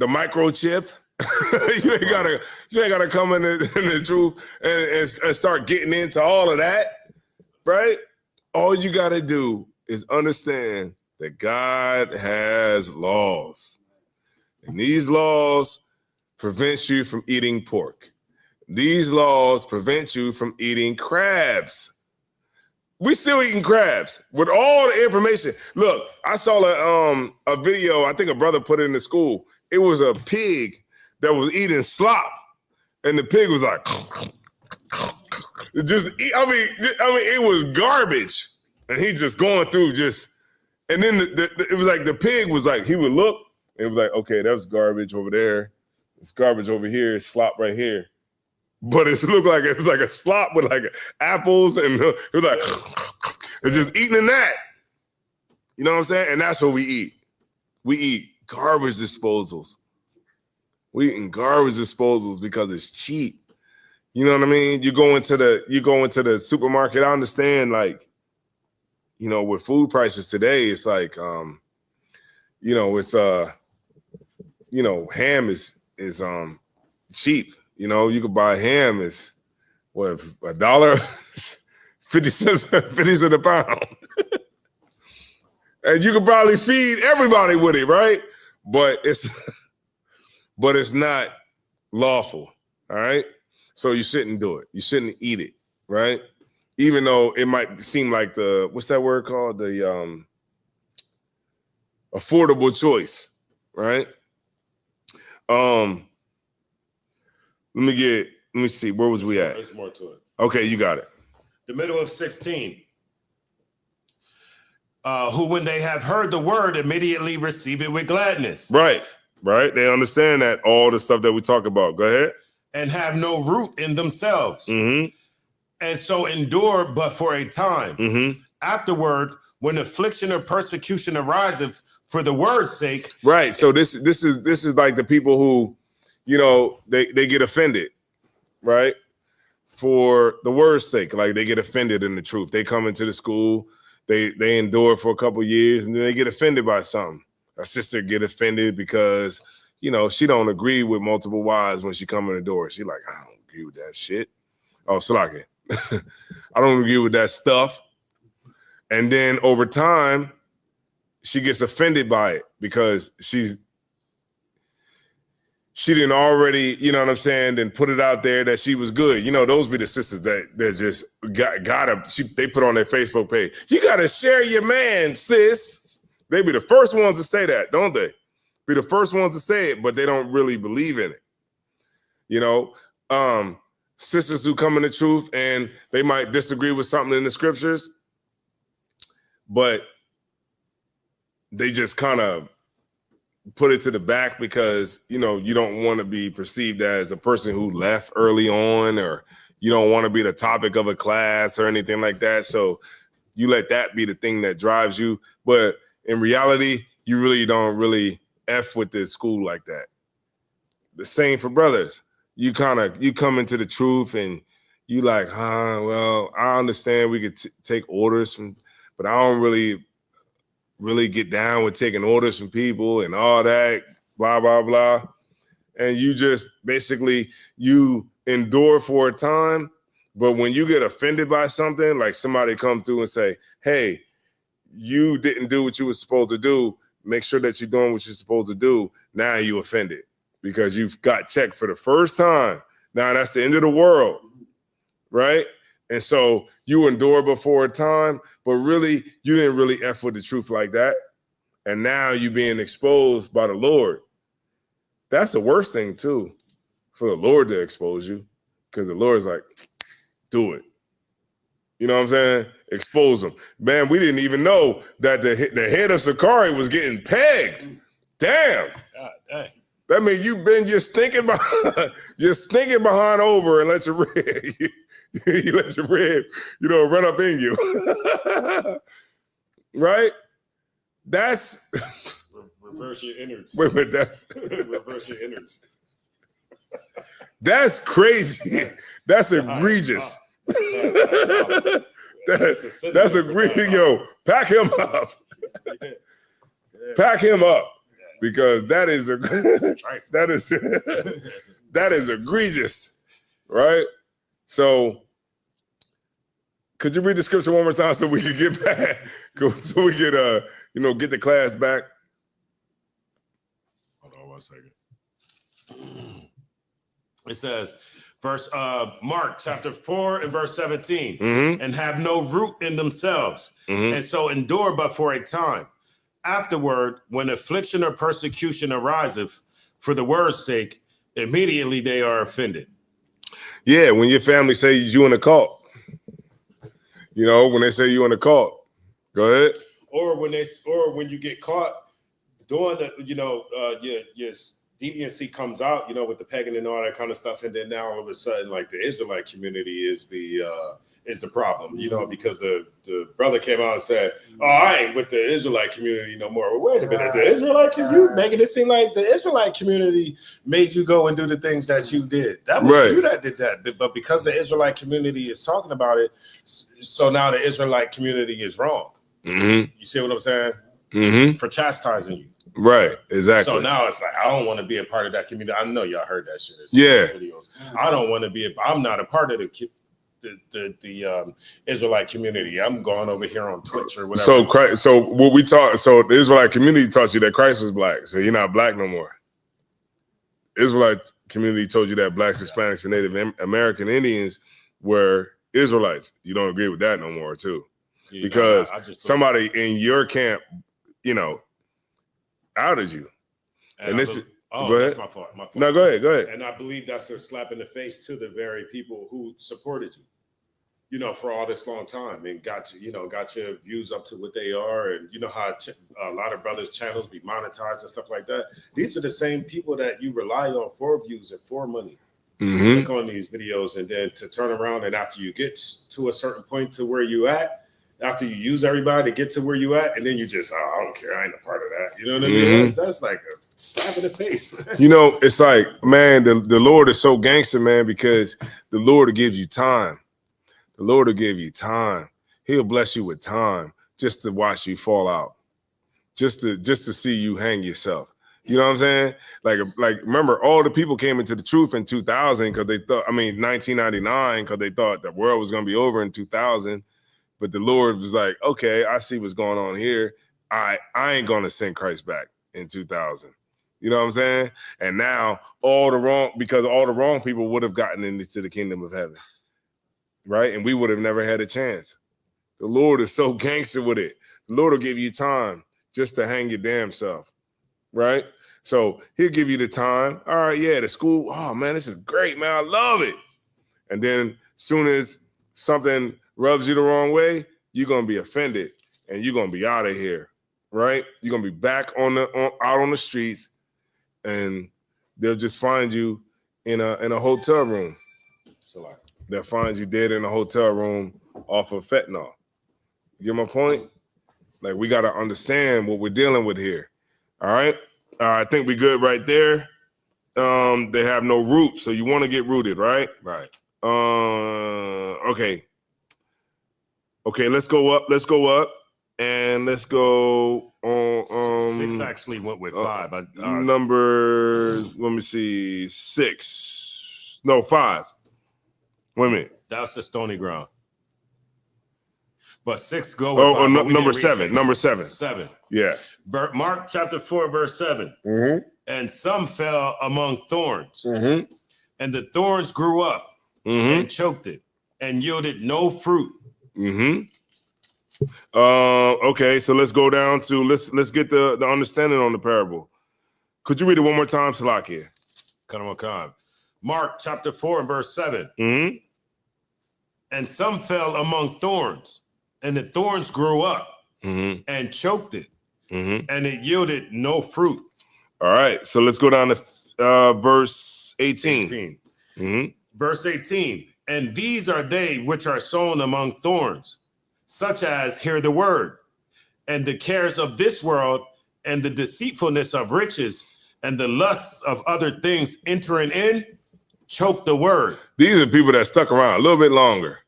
A: microchip. you ain't gotta come in the truth and start getting into all of that, right? All you gotta do is understand that God has laws, and these laws prevent you from eating pork. These laws prevent you from eating crabs. We still eating crabs with all the information. Look, I saw a video. I think a brother put it in the school. It was a pig that was eating slop, and the pig was like, it was garbage, and he just going through and then it was like the pig was like, he would look, and it was like, okay, that was garbage over there, it's garbage over here, it's slop right here, but it looked like it was like a slop with like apples, and it was like, it's just eating that, you know what I'm saying? And that's what we eat. We eat garbage disposals. We eating garbage disposals because it's cheap. You know what I mean? You go into the supermarket. I understand, like, with food prices today, it's like, ham is cheap. You could buy ham is what, $1, 50 cents a pound, and you could probably feed everybody with it, right? but it's but it's not lawful. All right. So you shouldn't do it. You shouldn't eat it, right? Even though it might seem like what's that word called? The affordable choice, right? Let me see. Where was we at?
B: There's more to it.
A: Okay, you got it.
B: The middle of 16. Who, when they have heard the word, immediately receive it with gladness.
A: Right. They understand that all the stuff that we talk about. Go ahead.
B: And have no root in themselves.
A: Mm-hmm.
B: And so endure but for a time.
A: Mm-hmm.
B: Afterward, when affliction or persecution ariseth for the word's sake.
A: Right. So this is like the people who, they get offended, right? For the word's sake, like they get offended in the truth. They come into the school, they endure for a couple of years, and then they get offended by something. A sister get offended because, she don't agree with multiple wives when she come in the door. She like, I don't agree with that shit. Oh, Salaki. I don't agree with that stuff. And then over time, she gets offended by it because she didn't already, then put it out there that she was good. Those be the sisters that just they put on their Facebook page. You gotta share your man, sis. They be the first ones to say that, don't they? Be the first ones to say it, but they don't really believe in it. Sisters who come in the truth and they might disagree with something in the scriptures, but they just kind of put it to the back because, you don't want to be perceived as a person who left early on, or you don't want to be the topic of a class or anything like that. So you let that be the thing that drives you. But in reality, you really don't F with the school like that. The same for brothers. You come into the truth and you like, well, I understand we could take orders but I don't really get down with taking orders from people and all that, blah, blah, blah. And you just basically, you endure for a time, but when you get offended by something, like somebody come through and say, hey, you didn't do what you were supposed to do, make sure that you're doing what you're supposed to do. Now you offended because you've got checked for the first time. Now that's the end of the world, right? And so you endure before a time, but really, you didn't really F with the truth like that. And now you being exposed by the Lord. That's the worst thing too, for the Lord to expose you, because the Lord's like, do it. You know what I'm saying? Expose them. Man, we didn't even know that the head of Sakari was getting pegged. Damn.
B: God dang.
A: That means you've been just thinking behind over and let your rib, you let your rib, run up in you. Right? That's
B: reverse your innards.
A: Wait, that's
B: reverse your innards.
A: That's crazy. That's egregious. That's egregious. Yo, pack him up. Pack him up. Because that is egregious, right? So, could you read the scripture one more time so we can get back, so we get get the class back? Hold on 1 second.
B: It says, Mark chapter 4 and verse 17,
A: Mm-hmm.
B: and have no root in themselves,
A: Mm-hmm.
B: and so endure but for a time. Afterward, when affliction or persecution ariseth for the word's sake, immediately they are offended.
A: Yeah, when your family say you in a cult, when they say you in a cult, go ahead.
B: Or when you get caught doing your deviancy comes out, with the pagan and all that kind of stuff, and then now all of a sudden, like the Israelite community is the problem, because the brother came out and said, "Oh, I ain't with the Israelite community no more." Well, wait a minute, the Israelite community making it seem like the Israelite community made you go and do the things that you did. That was
A: right.
B: You that did that, but because the Israelite community is talking about it, so now the Israelite community is wrong.
A: Mm-hmm.
B: You see what I'm saying?
A: Mm-hmm.
B: For chastising you.
A: Right, exactly.
B: So now it's like, I don't want to be a part of that community. I know y'all heard that shit.
A: Yeah.
B: Videos. I don't want to I'm not a part of the the Israelite community. I'm going over here on Twitch or whatever.
A: So Christ, so what we taught, so the Israelite community taught you that Christ was black, so you're not black no more. Israelite community told you that blacks, Hispanics, and Native American Indians were Israelites. You don't agree with that no more, too, because I just somebody in your camp, outed you. And this is that's my fault. No, go ahead.
B: And I believe that's a slap in the face to the very people who supported you, for all this long time and got your views up to what they are. And you know how a lot of brothers' channels be monetized and stuff like that. These are the same people that you rely on for views and for money to click on these videos, and then to turn around and after you get to a certain point to where you at, after you use everybody to get to where you at, and then you just, I don't care, I ain't a part of that. You know what I mean? That's like a slap in the face.
A: It's like, man, the Lord is so gangster, man, because the Lord will give you time. The Lord will give you time. He'll bless you with time just to watch you fall out, just to see you hang yourself. You know what I'm saying? Like remember, all the people came into the truth in 2000 because they thought, 1999, because they thought the world was going to be over in 2000. But the Lord was like, okay, I see what's going on here. I ain't going to send Christ back in 2000. You know what I'm saying? And now all the wrong people would have gotten into the kingdom of heaven. Right? And we would have never had a chance. The Lord is so gangster with it. The Lord will give you time just to hang your damn self. Right? So he'll give you the time. All right, yeah, the school. Oh, man, this is great, man. I love it. And then soon as something rubs you the wrong way, you're going to be offended and you're going to be out of here. Right? You're going to be back out on the streets, and they'll just find you in a hotel room. They'll find you dead in a hotel room off of fentanyl. You get my point? Like, we got to understand what we're dealing with here. All right? I think we're good right there. They have no roots, so you want to get rooted, right?
B: Right.
A: Okay. Okay, let's go up. And let's go on.
B: 6 actually went with 5.
A: Number, let me see, 6. No, 5. Wait a minute.
B: That's the stony ground. But 6 go with 5.
A: Number 7. Number 7.
B: 7.
A: Yeah.
B: Mark chapter 4, verse 7.
A: Mm-hmm.
B: And some fell among thorns.
A: Mm-hmm.
B: And the thorns grew up and choked it and yielded no fruit.
A: Mm-hmm. Okay, so let's go down to let's get the understanding on the parable. Could you read it one more time, Salakia?
B: Mark chapter 4 and verse 7.
A: Mm-hmm.
B: And some fell among thorns, and the thorns grew up and choked it, and it yielded no fruit.
A: All right, so let's go down to verse 18.
B: Verse 18. And these are they which are sown among thorns, such as hear the word, and the cares of this world, and the deceitfulness of riches, and the lusts of other things entering in, choke the word.
A: These are people that stuck around a little bit longer,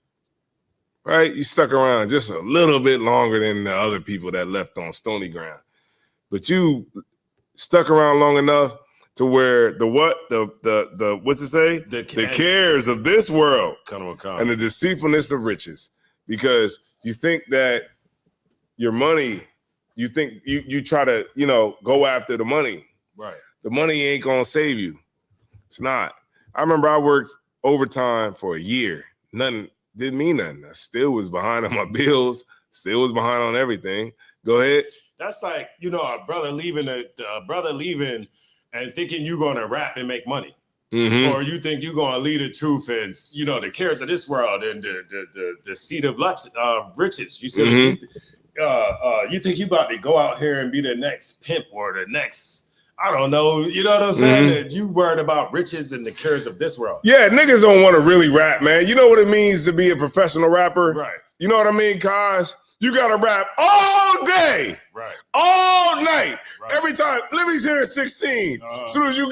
A: right? You stuck around just a little bit longer than the other people that left on stony ground, but you stuck around long enough to where the what's it say? The cares of this world and the deceitfulness of riches, because you think that your money, you think you try to go after the money.
B: Right.
A: The money ain't gonna save you. It's not. I remember I worked overtime for a year. Nothing, didn't mean nothing. I still was behind on my bills, still was behind on everything. Go ahead.
B: That's like, a brother leaving and thinking you're going to rap and make money. Or you think you're going to lead the truth and, the cares of this world and the seed of riches. You said, you think you about to go out here and be the next pimp or the next, I don't know, you know what I'm saying? That you worried about riches and the cares of this world.
A: Yeah, niggas don't want to really rap, man. You know what it means to be a professional rapper?
B: Right.
A: You know what I mean, Kaj? You got to rap all day,
B: right? All
A: night, right. Every time. Let me hear 16. As soon as you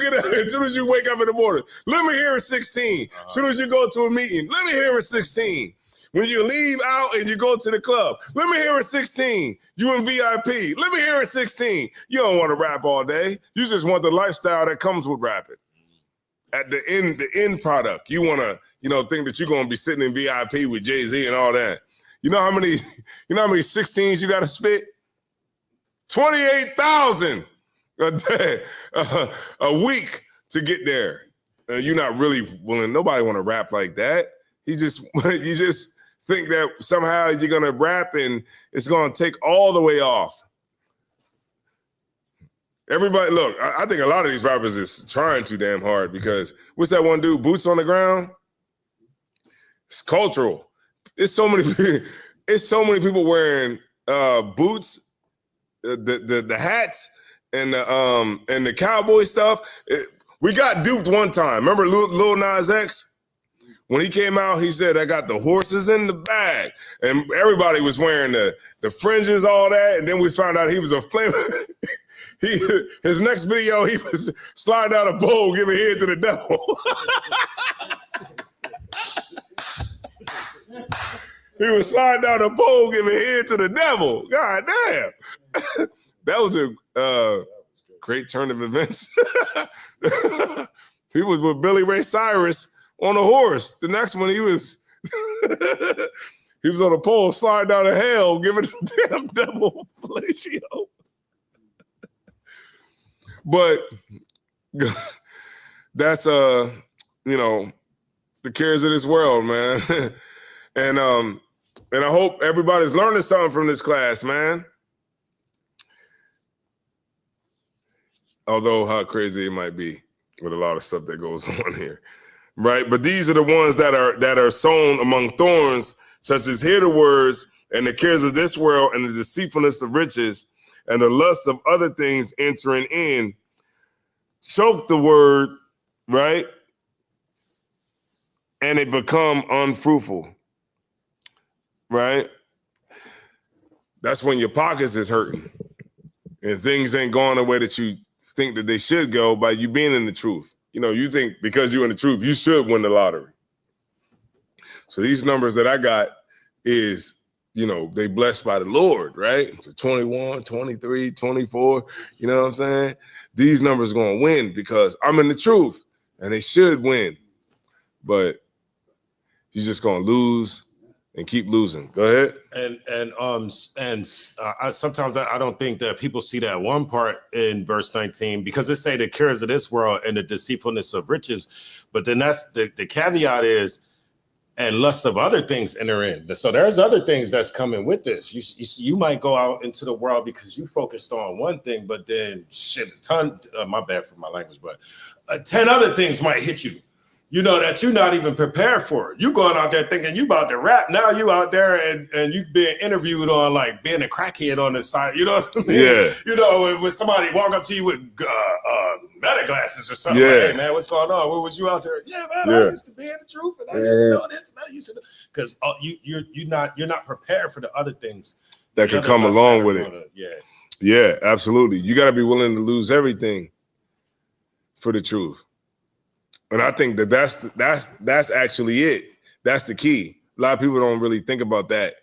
A: wake up in the morning, let me hear 16. As soon as you go to a meeting, let me hear 16. When you leave out and you go to the club, let me hear 16. You in VIP, let me hear 16. You don't want to rap all day. You just want the lifestyle that comes with rapping. at the end product. You want to, think that you're going to be sitting in VIP with Jay-Z and all that. You know how many 16s you got to spit? 28,000 a day, a week to get there. You're not really willing. Nobody want to rap like that. You just think that somehow you're going to rap and it's going to take all the way off. Everybody, look, I think a lot of these rappers is trying too damn hard because what's that one dude, Boots on the Ground? It's cultural. It's so many people wearing boots, the hats, and the cowboy stuff. We got duped one time. Remember Lil Nas X? When he came out, he said, I got the horses in the bag. And everybody was wearing the fringes, all that. And then we found out he was a flame. His next video, he was sliding down a pole, giving head to the devil. He was sliding down a pole, giving head to the devil. God damn. That was a great turn of events. He was with Billy Ray Cyrus on a horse. The next one, he was on a pole, sliding down a hell, giving the damn devil fellatio. But that's the cares of this world, man. And I hope everybody's learning something from this class, man. Although how crazy it might be with a lot of stuff that goes on here. Right? But these are the ones that are sown among thorns, such as hear the words and the cares of this world and the deceitfulness of riches and the lust of other things entering in, choke the word, right? And it become unfruitful, right? That's when your pockets is hurting and things ain't going the way that you think that they should go by you being in the truth. You think because you're in the truth, you should win the lottery. So these numbers that I got is, they blessed by the Lord, right? So 21, 23, 24, you know what I'm saying? These numbers are going to win because I'm in the truth and they should win. But you're just going to lose and keep losing. Go ahead.
B: And sometimes I don't think that people see that one part in verse 19 because it say the cares of this world and the deceitfulness of riches. But then that's the caveat is, and lust of other things enter in. So there's other things that's coming with this. You might go out into the world because you focused on one thing, but then my bad for my language, but 10 other things might hit you, that you're not even prepared for. You going out there thinking you about to rap. Now you out there and you being interviewed on like being a crackhead on the side. You know what I mean? Yeah. When somebody walk up to you with meta glasses or something. Yeah. Like, hey man, what's going on? Where was you out there? Yeah, man, I used to be in the truth and I used to know this and I used to know. Because you're not prepared for the other things
A: that could come along with it. Yeah, absolutely. You got to be willing to lose everything for the truth. And I think that's actually it. That's the key. A lot of people don't really think about that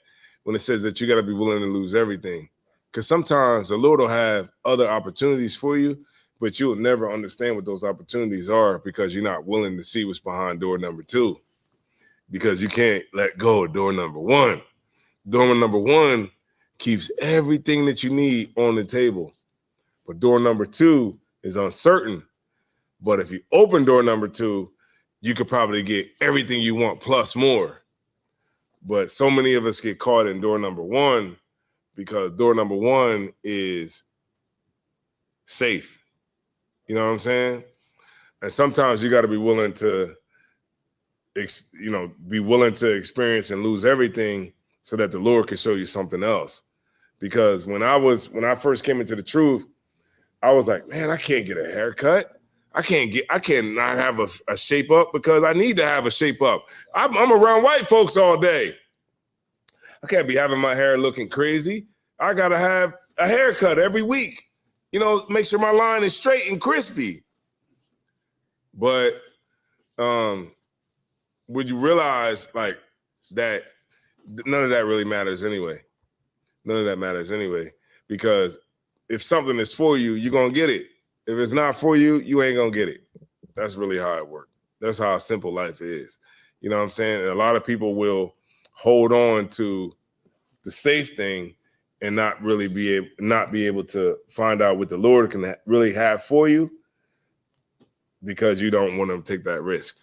A: when it says that you got to be willing to lose everything. Because sometimes the Lord will have other opportunities for you, but you'll never understand what those opportunities are because you're not willing to see what's behind door number 2. Because you can't let go of door number 1. Door number 1 keeps everything that you need on the table. But door number 2 is uncertain. But if you open door number 2, you could probably get everything you want plus more. But so many of us get caught in door number 1 because door number 1 is safe. You know what I'm saying? And sometimes you got to be willing to, experience and lose everything so that the Lord can show you something else. Because when I first came into the truth, I was like, man, I can't get a haircut. I cannot have a shape up because I need to have a shape up. I'm around white folks all day. I can't be having my hair looking crazy. I got to have a haircut every week. Make sure my line is straight and crispy. But would you realize like that none of that really matters anyway? None of that matters anyway, because if something is for you, you're going to get it. If it's not for you, you ain't going to get it. That's really how it works. That's how simple life is. You know what I'm saying? And a lot of people will hold on to the safe thing and not be able to find out what the Lord can really have for you because you don't want to take that risk.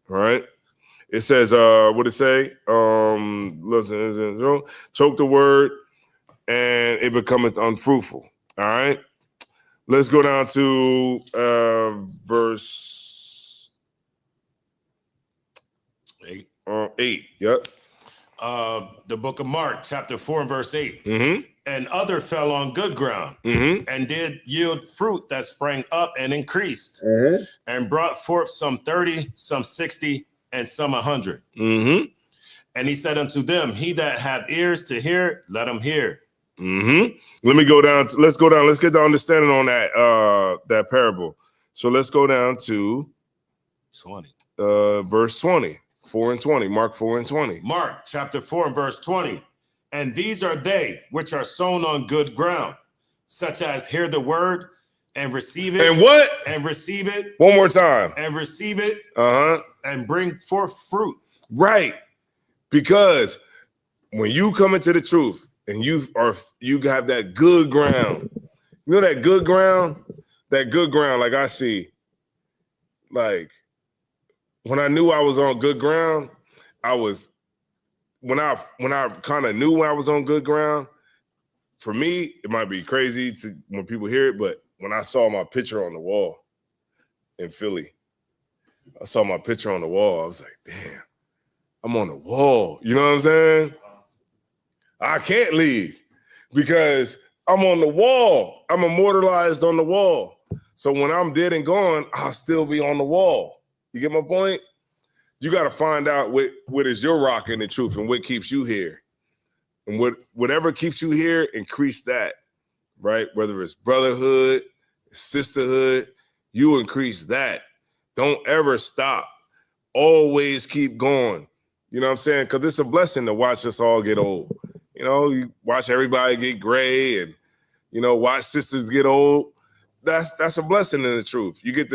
A: All right. It says, what it say? Listen, choke the word and it becometh unfruitful. All right. Let's go down to verse 8. Yep.
B: The book of Mark, chapter 4 and verse 8.
A: Mm-hmm.
B: And other fell on good ground and did yield fruit that sprang up and increased and brought forth some 30, some 60, and some 100. And he said unto them, he that hath ears to hear, let him hear.
A: Let me go down. Let's go down. Let's get the understanding on that parable. So let's go down to
B: 20.
A: Verse 20, 4 and 20. Mark 4 and 20.
B: Mark chapter 4 and verse 20. And these are they which are sown on good ground, such as hear the word and receive it.
A: And what?
B: And receive it.
A: One more time.
B: And receive it. And bring forth fruit.
A: Right. Because when you come into the truth and you have that good ground, you know that good ground, like I see, like when I knew I was on good ground, when I kind of knew I was on good ground, for me, it might be crazy when people hear it, but when I saw my picture on the wall in Philly, I saw my picture on the wall, I was like, damn, I'm on the wall. You know what I'm saying? I can't leave because I'm on the wall. I'm immortalized on the wall. So when I'm dead and gone, I'll still be on the wall. You get my point? You got to find out what is your rock in the truth and what keeps you here. And whatever keeps you here, increase that, right? Whether it's brotherhood, sisterhood, you increase that. Don't ever stop. Always keep going. You know what I'm saying? Because it's a blessing to watch us all get old. You know, you watch everybody get gray and, you know, watch sisters get old. That's a blessing in the truth. We get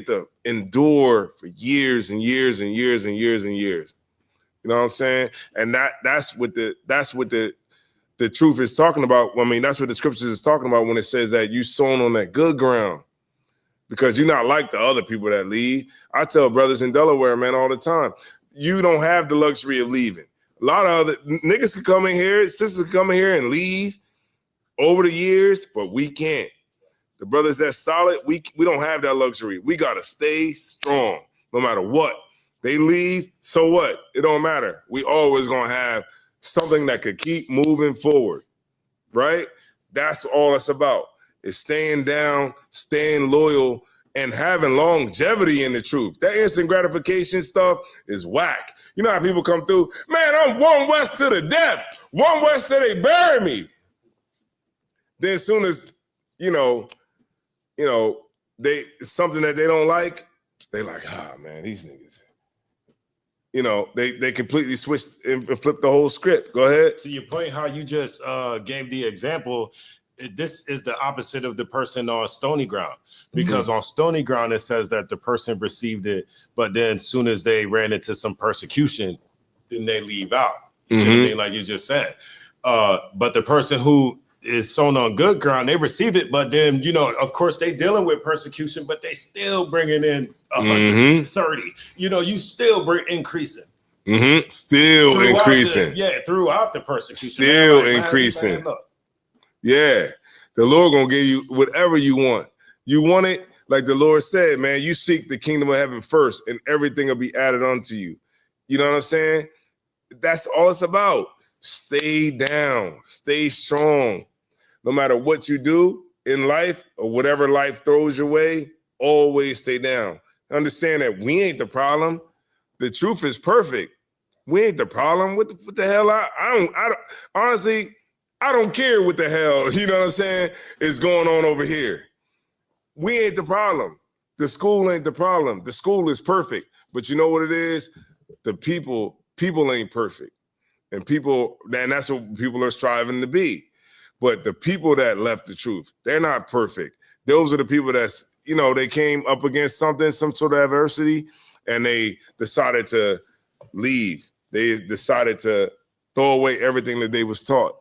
A: to endure for years and years and years and years and years. You know what I'm saying? And that's what the truth is talking about. I mean, that's what the scriptures is talking about when it says that you sown on that good ground. Because you're not like the other people that leave. I tell brothers in Delaware, man, all the time, you don't have the luxury of leaving. A lot of other niggas can come in here, sisters can come in here and leave over the years, but we can't. The brothers that's solid, we don't have that luxury. We got to stay strong no matter what. They leave, so what? It don't matter. We always going to have something that could keep moving forward, right? That's all it's about. Is staying down, staying loyal, and having longevity in the truth. That instant gratification stuff is whack. You know how people come through, man, I'm one West to the death. One West till they bury me. Then as soon as, they something that they don't like, they like, man, these niggas. They completely switched and flipped the whole script. Go ahead.
B: To your point, how you just gave the example, this is the opposite of the person on stony ground, because on stony ground, it says that the person received it, but then as soon as they ran into some persecution, then they leave out. You see what I mean? Like you just said. But the person who is sown on good ground, they receive it, but then, of course, they dealing with persecution, but they still bringing in 130. You still increasing.
A: Still throughout increasing.
B: Throughout the persecution.
A: Still increasing. Yeah, the Lord gonna give you whatever you want. You want it, like the Lord said, man, you seek the kingdom of heaven first and everything will be added unto you. You know what I'm saying? That's all it's about. Stay down, stay strong. No matter what you do in life or whatever life throws your way, always stay down. Understand that we ain't the problem. The truth is perfect. We ain't the problem. What the hell? I don't honestly, I don't care what the hell, you know what I'm saying, is going on over here. We ain't the problem. The school ain't the problem. The school is perfect. But you know what it is? The people ain't perfect. And that's what people are striving to be. But the people that left the truth, they're not perfect. Those are the people that's they came up against some sort of adversity, and they decided to leave. They decided to throw away everything that they was taught.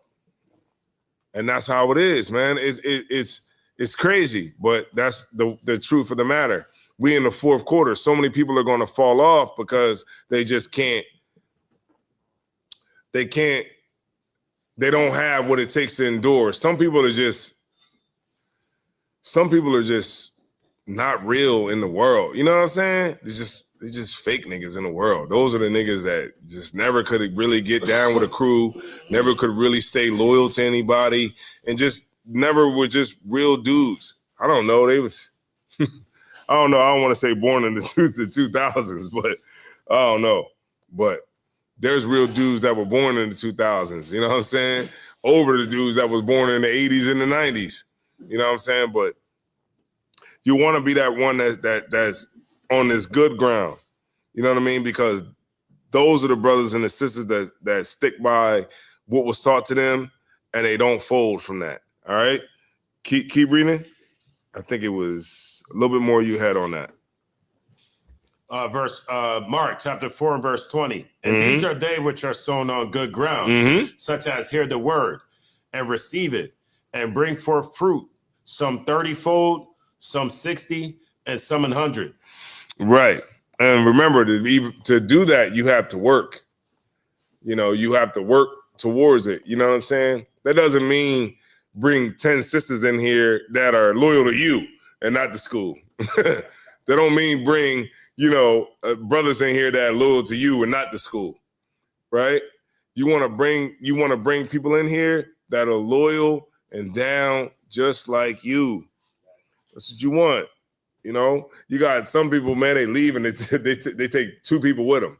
A: And that's how it is, man. It's crazy, but that's the truth of the matter. We in the fourth quarter, so many people are going to fall off because they just can't. They don't have what it takes to endure. Some people are just not real in the world. You know what I'm saying? They're just fake niggas in the world. Those are the niggas that just never could really get down with a crew, never could really stay loyal to anybody, and just never were just real dudes. I don't know. They was, I don't know. I don't want to say born in the 2000s, but I don't know. But there's real dudes that were born in the 2000s. You know what I'm saying? Over the dudes that was born in the 80s and the 90s. You know what I'm saying? But you want to be that one that's on this good ground. You know what I mean? Because those are the brothers and the sisters that stick by what was taught to them, and they don't fold from that. All right? Keep reading. I think it was a little bit more you had on that.
B: Mark chapter 4 and verse 20. And these are they which are sown on good ground, such as hear the word and receive it and bring forth fruit, some 30-fold, some 60, and some 100.
A: Right. And remember, to do that, you have to work. You have to work towards it. You know what I'm saying? That doesn't mean bring 10 sisters in here that are loyal to you and not the school. That don't mean bring, brothers in here that are loyal to you and not the school, right? You want to bring people in here that are loyal and down just like you. That's what you want. You got some people, man, they leave and they take two people with them.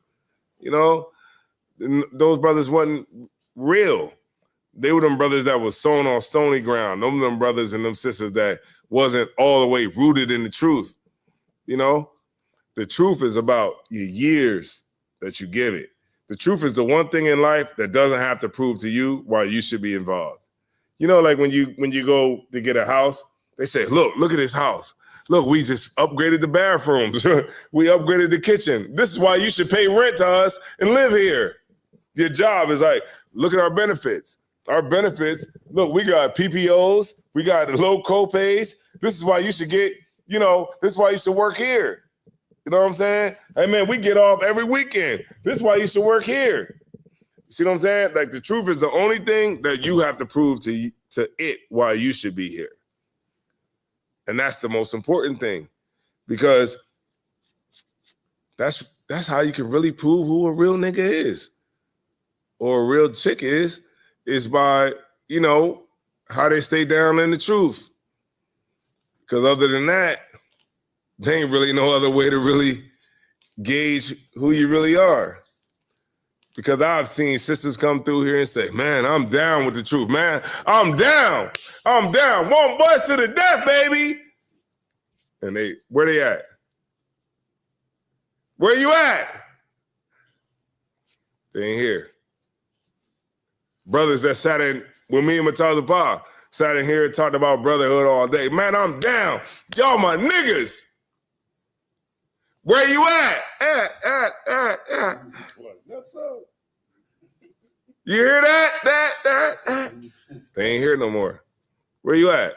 A: Those brothers wasn't real. They were them brothers that was sown on stony ground. Them brothers and them sisters that wasn't all the way rooted in the truth. The truth is about your years that you give it. The truth is the one thing in life that doesn't have to prove to you why you should be involved. Like when you go to get a house, they say, look at this house. Look, we just upgraded the bathrooms. We upgraded the kitchen. This is why you should pay rent to us and live here. Your job is like, look at our benefits. Our benefits, look, we got PPOs. We got low copays. This is why you should this is why you should work here. You know what I'm saying? Hey, man, we get off every weekend. This is why you should work here. See what I'm saying? Like, the truth is the only thing that you have to prove to it why you should be here. And that's the most important thing, because that's how you can really prove who a real nigga is or a real chick is by, how they stay down in the truth. Because other than that, there ain't really no other way to really gauge who you really are. Because I've seen sisters come through here and say, man, I'm down with the truth. Man, I'm down. One bus to the death, baby. And where they at? Where you at? They ain't here. Brothers that sat in with me and Matazapa sat in here and talked about brotherhood all day. Man, I'm down. Y'all my niggas. Where you at?
B: What's up?
A: You hear that? They ain't here no more. Where you at?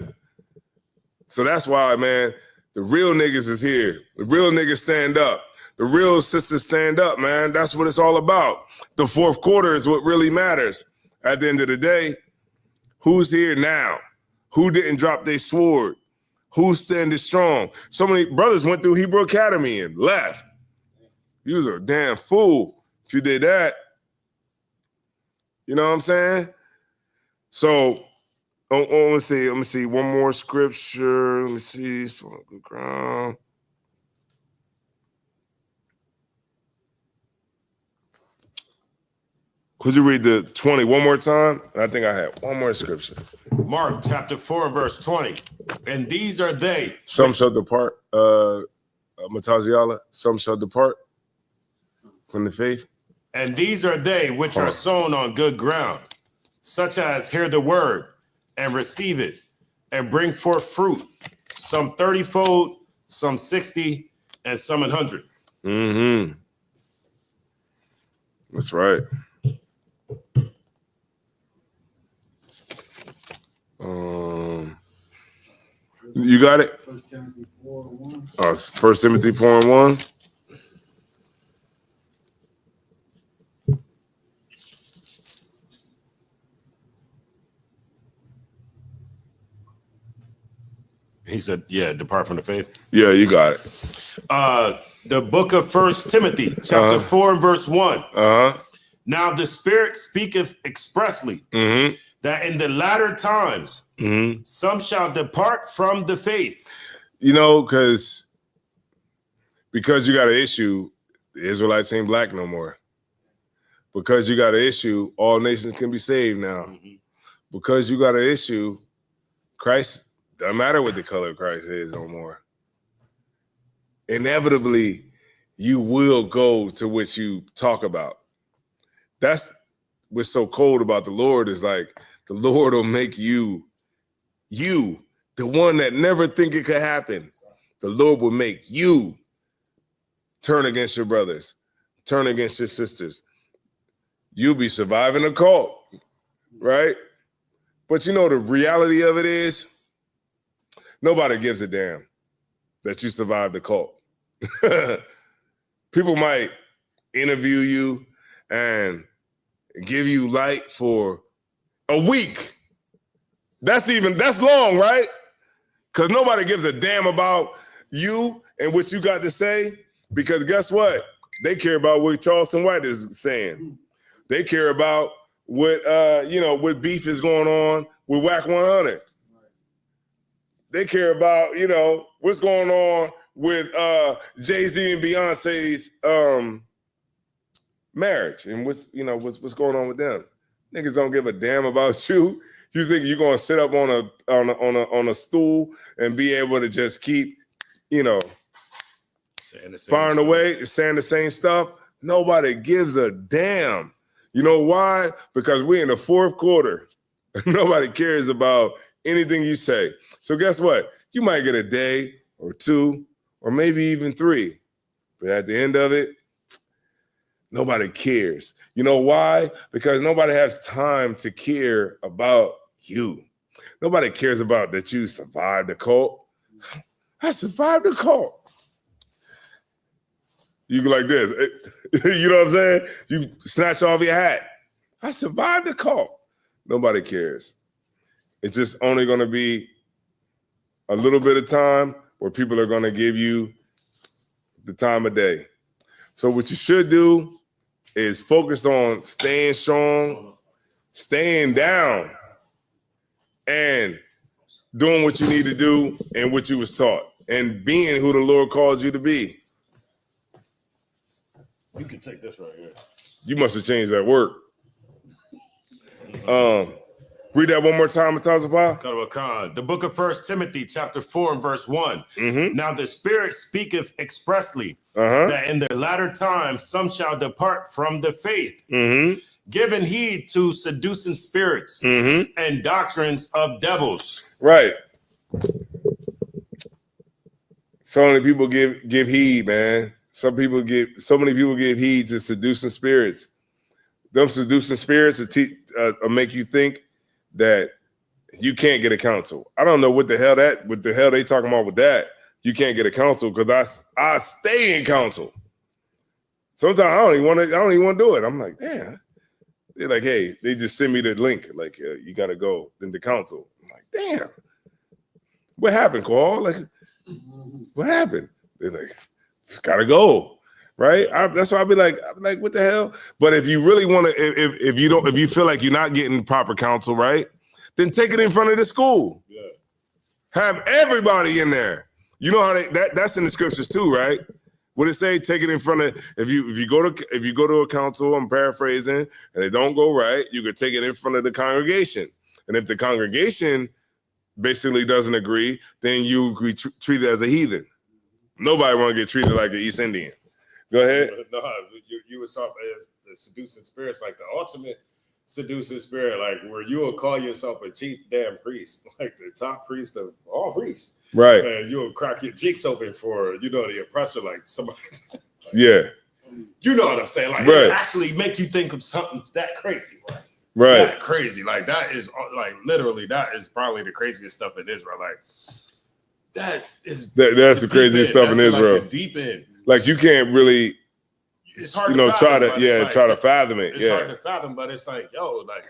A: So that's why, man, the real niggas is here. The real niggas stand up. The real sisters stand up, man. That's what it's all about. The fourth quarter is what really matters. At the end of the day, who's here now? Who didn't drop their sword? Who's standing strong? So many brothers went through Hebrew Academy and left. You was a damn fool if you did that. You know what I'm saying? So, let me see. One more scripture. Let me see. So good ground. Could you read the 20 one more time? I think I had one more scripture.
B: Mark chapter 4 and verse 20. And these are they.
A: Some shall depart, Mataziala. Some shall depart from the faith.
B: And these are they which are sown on good ground, such as hear the word and receive it and bring forth fruit, some 30-fold, some 60, and some 100.
A: Mm-hmm. That's right. You got it?
C: 1 Timothy 4:1.
A: 1 Timothy 4:1.
B: He said, yeah, depart from the faith.
A: Yeah, you got it.
B: The book of 1 Timothy, chapter 4 and verse 1. Now the Spirit speaketh expressly that in the latter times some shall depart from the faith.
A: You know, because you got an issue, the Israelites ain't black no more. Because you got an issue, all nations can be saved now. Because you got an issue, Christ, doesn't matter what the color of Christ is no more. Inevitably, you will go to what you talk about. That's what's so cold about the Lord, is like the Lord will make you, the one that never think it could happen. The Lord will make you turn against your brothers, turn against your sisters. You'll be surviving a cult, right? But you know, the reality of it is, nobody gives a damn that you survived the cult. People might interview you and give you light for a week. That's long, right? Because nobody gives a damn about you and what you got to say. Because guess what? They care about what Charleston White is saying. They care about what what beef is going on with Whack 100. They care about, what's going on with Jay-Z and Beyonce's marriage and what's going on with them. Niggas don't give a damn about you. You think you're gonna sit up on a stool and be able to just keep, firing away, saying the same stuff? Nobody gives a damn. You know why? Because we're in the fourth quarter. Nobody cares about anything you say. So guess what? You might get a day or two or maybe even 3. But at the end of it, nobody cares. You know why? Because nobody has time to care about you. Nobody cares about that you survived the cult. I survived the cult. You go like this. You know what I'm saying? You snatch off your hat. I survived the cult. Nobody cares. It's just only going to be a little bit of time where people are going to give you the time of day. So what you should do is focus on staying strong, staying down, and doing what you need to do and what you was taught, and being who the Lord called you to be.
B: You can take this right here.
A: You must have changed that word. Read that one more time, Matazapa.
B: The book of 1 Timothy, chapter 4 and verse 1. Now the Spirit speaketh expressly that in the latter times some shall depart from the faith, giving heed to seducing spirits and doctrines of devils.
A: Right. So many people give heed, man. So many people give heed to seducing spirits. Them seducing spirits will make you think that you can't get a counsel. I don't know what the hell they talking about with that. You can't get a counsel because I stay in counsel. Sometimes I don't even want to do it. I'm like, damn. They're like, hey, they just send me the link. Like, you gotta go in the council. I'm like, damn. What happened, Carl? Like, what happened? They're like, gotta go. Right? That's why I'd be like, what the hell? But if you really want to, if you feel like you're not getting proper counsel, right? Then take it in front of the school. Yeah. Have everybody in there. You know how that's in the scriptures too, right? What it say? Take it in front of if you go to a council, I'm paraphrasing, and it don't go right, you could take it in front of the congregation. And if the congregation basically doesn't agree, then you be treated as a heathen. Nobody want to get treated like an East Indian. Go ahead.
B: No, you were talking as the seducing spirits, like the ultimate seducing spirit, like where you will call yourself a chief damn priest, like the top priest of all priests,
A: Right.
B: and you'll crack your cheeks open for the oppressor, like somebody.
A: Yeah.
B: You know what I'm saying? Like
A: Right.
B: it actually make you think of something that crazy, right?
A: Right.
B: That crazy, like that is like literally that is probably the craziest stuff in Israel. Like that's
A: the craziest stuff in Israel.
B: Like the deep end.
A: Like you can't really,
B: It's hard
A: to
B: fathom,
A: try to fathom it.
B: It's hard to fathom, but it's like, yo, like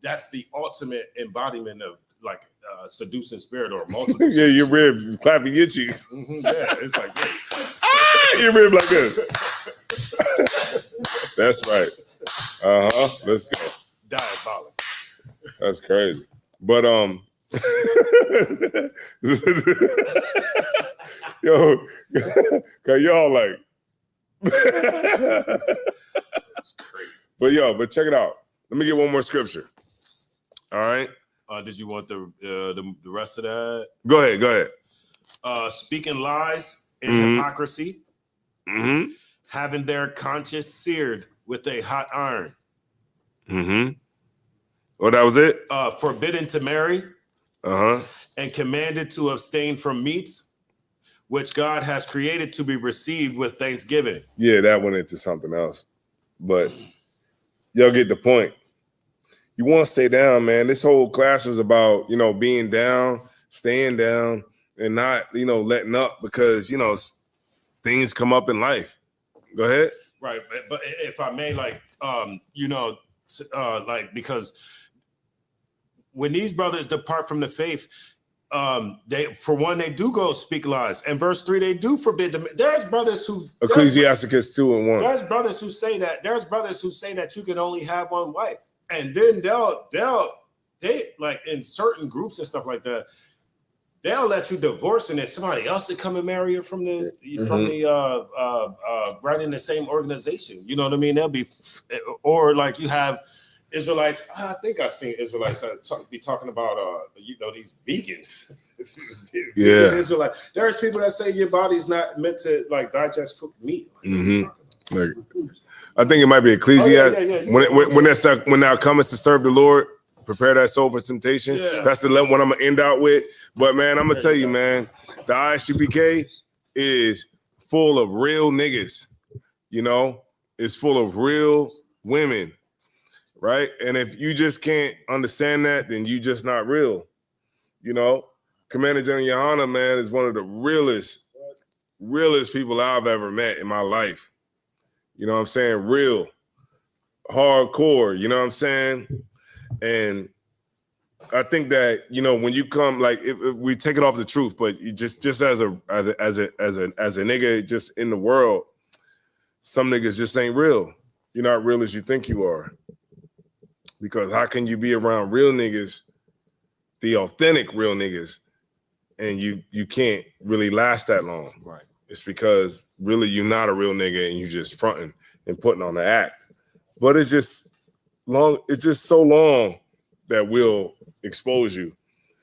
B: that's the ultimate embodiment of like seducing spirit or multiple.
A: Yeah, your rib clapping your cheeks.
B: Mm-hmm, yeah, it's like
A: your rib like this. That's right. Let's go.
B: Diabolical.
A: That's crazy. But yo, cause y'all like
B: It's crazy.
A: But check it out. Let me get one more scripture. All right.
B: Did you want the rest of that?
A: Go ahead.
B: Speaking lies and hypocrisy,
A: Mm-hmm.
B: having their conscience seared with a hot iron.
A: Mm-hmm. Well, that was it?
B: Forbidden to marry.
A: Uh-huh.
B: And commanded to abstain from meats, which God has created to be received with thanksgiving.
A: Yeah, that went into something else. But y'all get the point. You want to stay down, man. This whole class was about, being down, staying down, and not, letting up because, things come up in life. Go ahead.
B: Right. But if I may, because when these brothers depart from the faith, they do go speak lies. And verse 3, they do forbid them. There's brothers who
A: Ecclesiasticus 2:1.
B: There's brothers who say that. There's brothers who say that you can only have one wife. And then they like in certain groups and stuff like that, they'll let you divorce and then somebody else to come and marry you from the right in the same organization. You know what I mean? They'll be, or like you have Israelites. I think I've seen Israelites be talking about these vegan.
A: Yeah.
B: Israelites. There's people that say your body's not meant to like digest meat.
A: Like, I think it might be Ecclesiastes. When thou comest to serve the Lord, prepare thy soul for temptation.
B: Yeah.
A: That's the one I'm gonna end out with. But man, I'm gonna tell you, man, the ISUPK is full of real niggas. It's full of real women, right? And if you just can't understand that, then you just not real. Commander General Yohana, man, is one of the realest people I've ever met in my life. You know what I'm saying? Real, hardcore, you know what I'm saying? And I think that, when you come, like, if we take it off the truth, but you just as a nigga just in the world, some niggas just ain't real. You're not real as you think you are. Because how can you be around real niggas, the authentic real niggas, and you can't really last that long?
B: Right.
A: It's because really you're not a real nigga and you just fronting and putting on the act. But it's just so long that we'll expose you.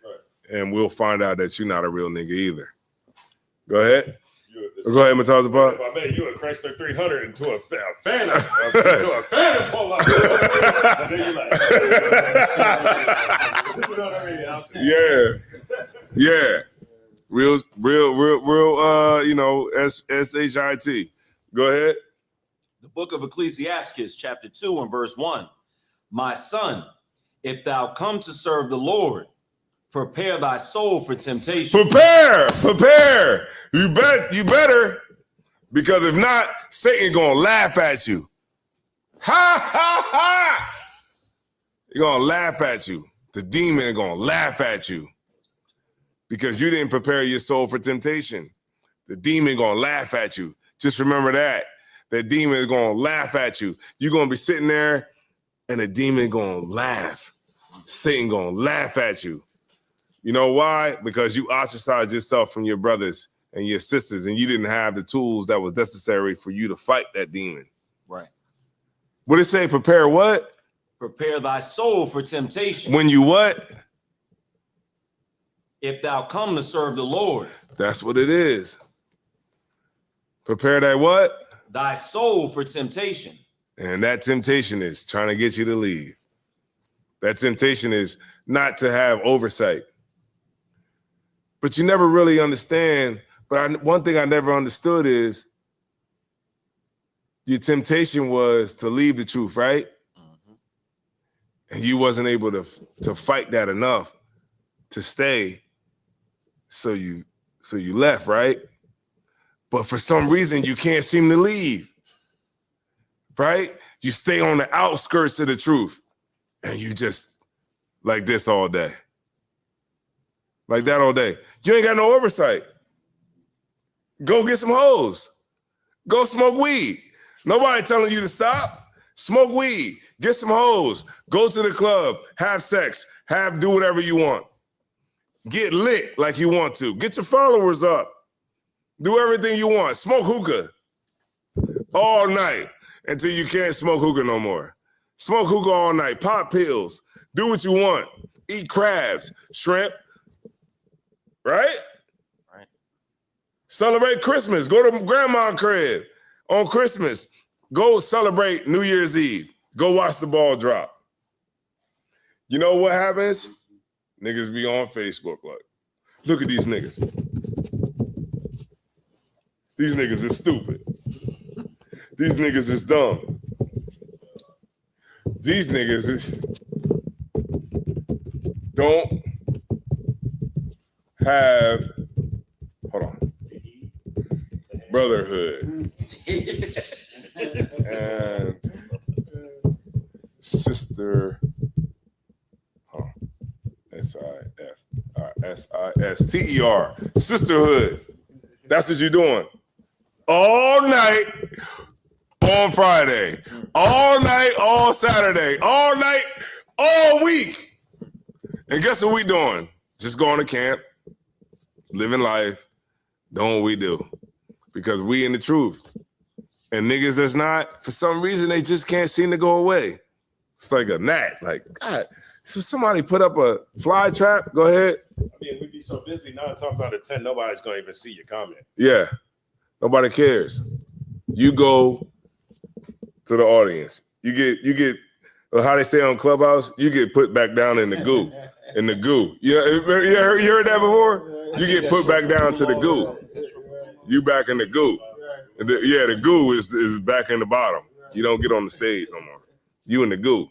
A: Right. And we'll find out that you're not a real nigga either. Go ahead. Go ahead, Matazza Pop.
B: If I met you a Chrysler 300 into a Phantom, to a Phantom pull up. And then you're like, you know what I mean?
A: Yeah. Real, SHIT. Go ahead.
D: The book of Ecclesiastes, chapter 2 and verse 1. My son, if thou come to serve the Lord, prepare thy soul for temptation.
A: Prepare. You better, because if not, Satan gonna laugh at you. Ha ha ha! He's gonna laugh at you. The demon gonna laugh at you because you didn't prepare your soul for temptation. The demon gonna laugh at you. Just remember that. That demon is gonna laugh at you. You're gonna be sitting there, and the demon gonna laugh. Satan gonna laugh at you. You know why? Because you ostracized yourself from your brothers and your sisters, and you didn't have the tools that was necessary for you to fight that demon.
D: Right.
A: What did it say? Prepare what?
D: Prepare thy soul for temptation.
A: When you what?
D: If thou come to serve the Lord.
A: That's what it is. Prepare that what?
D: Thy soul for temptation.
A: And that temptation is trying to get you to leave. That temptation is not to have oversight. But you never really understand. But one thing I never understood is your temptation was to leave the truth, right? And you wasn't able to fight that enough to stay. So you left, right? But for some reason, you can't seem to leave, right? You stay on the outskirts of the truth and you just like this all day. Like that all day. You ain't got no oversight. Go get some hoes. Go smoke weed. Nobody telling you to stop. Smoke weed. Get some hoes. Go to the club. Have sex. Do whatever you want. Get lit like you want to. Get your followers up. Do everything you want. Smoke hookah all night until you can't smoke hookah no more. Smoke hookah all night. Pop pills. Do what you want. Eat crabs, shrimp. Right?
D: Right.
A: Celebrate Christmas. Go to grandma's crib on Christmas. Go celebrate New Year's Eve. Go watch the ball drop. You know what happens? Niggas be on Facebook like, look at these niggas. These niggas is stupid. These niggas is dumb. These niggas don't have, hold on, brotherhood and sister, S-I-S-T-E-R, sisterhood. That's what you're doing. All night on Friday, all night, all Saturday, all night, all week. And guess what we doing? Just going to camp, living life, doing what we do. Because we in the truth. And niggas that's not, for some reason, they just can't seem to go away. It's like a gnat. Like, God, so somebody put up a fly trap? Go ahead.
B: I mean, we'd be so busy, 9 times out of 10, nobody's going to even see your comment.
A: Yeah. Nobody cares. You go to the audience. You get how they say on Clubhouse, you get put back down in the goo. In the goo. You heard that before? You get put back down to the goo. You back in the goo. The goo is back in the bottom. You don't get on the stage no more. You in the goo.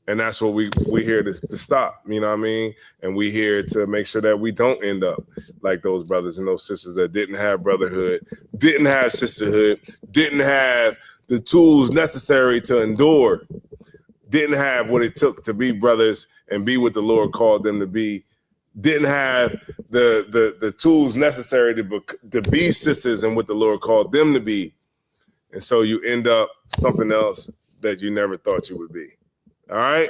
A: And that's what we here to stop, you know what I mean? And we here to make sure that we don't end up like those brothers and those sisters that didn't have brotherhood, didn't have sisterhood, didn't have the tools necessary to endure, didn't have what it took to be brothers and be what the Lord called them to be, didn't have the tools necessary to be sisters and what the Lord called them to be. And so you end up something else that you never thought you would be. All right.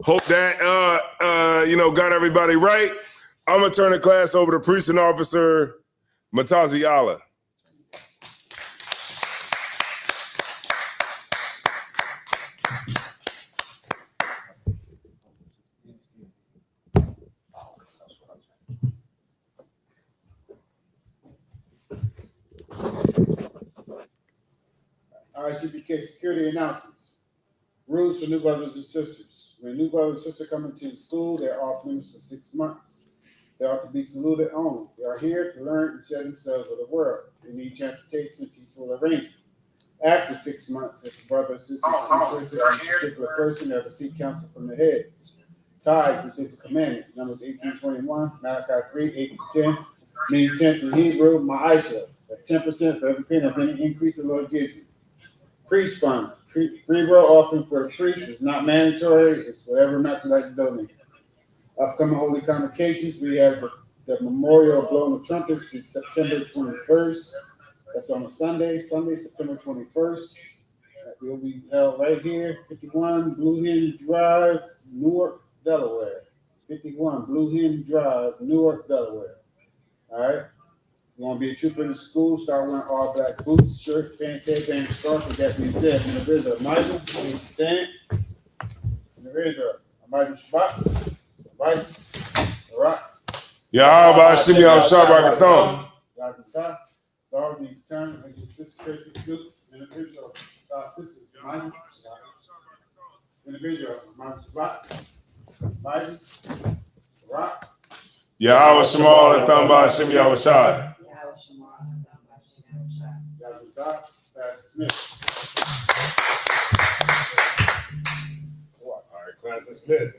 A: Hope that got everybody right. I'm gonna turn the class over to Precinct Officer Mataziala.
C: Isupk security announcements. Rules for new brothers and sisters. When a new brother and sister come into the school, they're off limits for 6 months. They are to be saluted only. They are here to learn and share themselves with the world. They need transportation and teachable arrangement. After 6 months, if a brother or sister is interested in a particular person, they have to seek counsel from the heads. Tithe presents a commandment. Numbers 18:21, Malachi 3:8-10, means 10th in Hebrew, ma'aisha, at 10% for every penny of any increase the Lord gives you. Priest fund. Free will offering for the priest is not mandatory. It's whatever amount you like to donate. Upcoming holy convocations, we have the memorial of blowing the trumpets is September 21st. That's on a Sunday, September 21st. That will be held right here, 51 Blue Hen Drive, Newark, Delaware. 51 Blue Hen Drive, Newark, Delaware. All right. You want to be a trooper in the school, start wearing all black boots, shirt, pants, headband, scarf. With that being said, in the river, Michael, please stand. In the river, Michael Shabbat, right, all right.
A: Yahweh Shimei Shabbat.
C: Yakata, sorry, you turn and get sister Tracy Scoop, and the river, sister Michael. individual. Mount Isupk, Biden, Rock,
A: Yahweh Shemal Thamba Hashem Yahweh Shai.
C: Yazoo, Pastor Smith.
B: All right, class dismissed.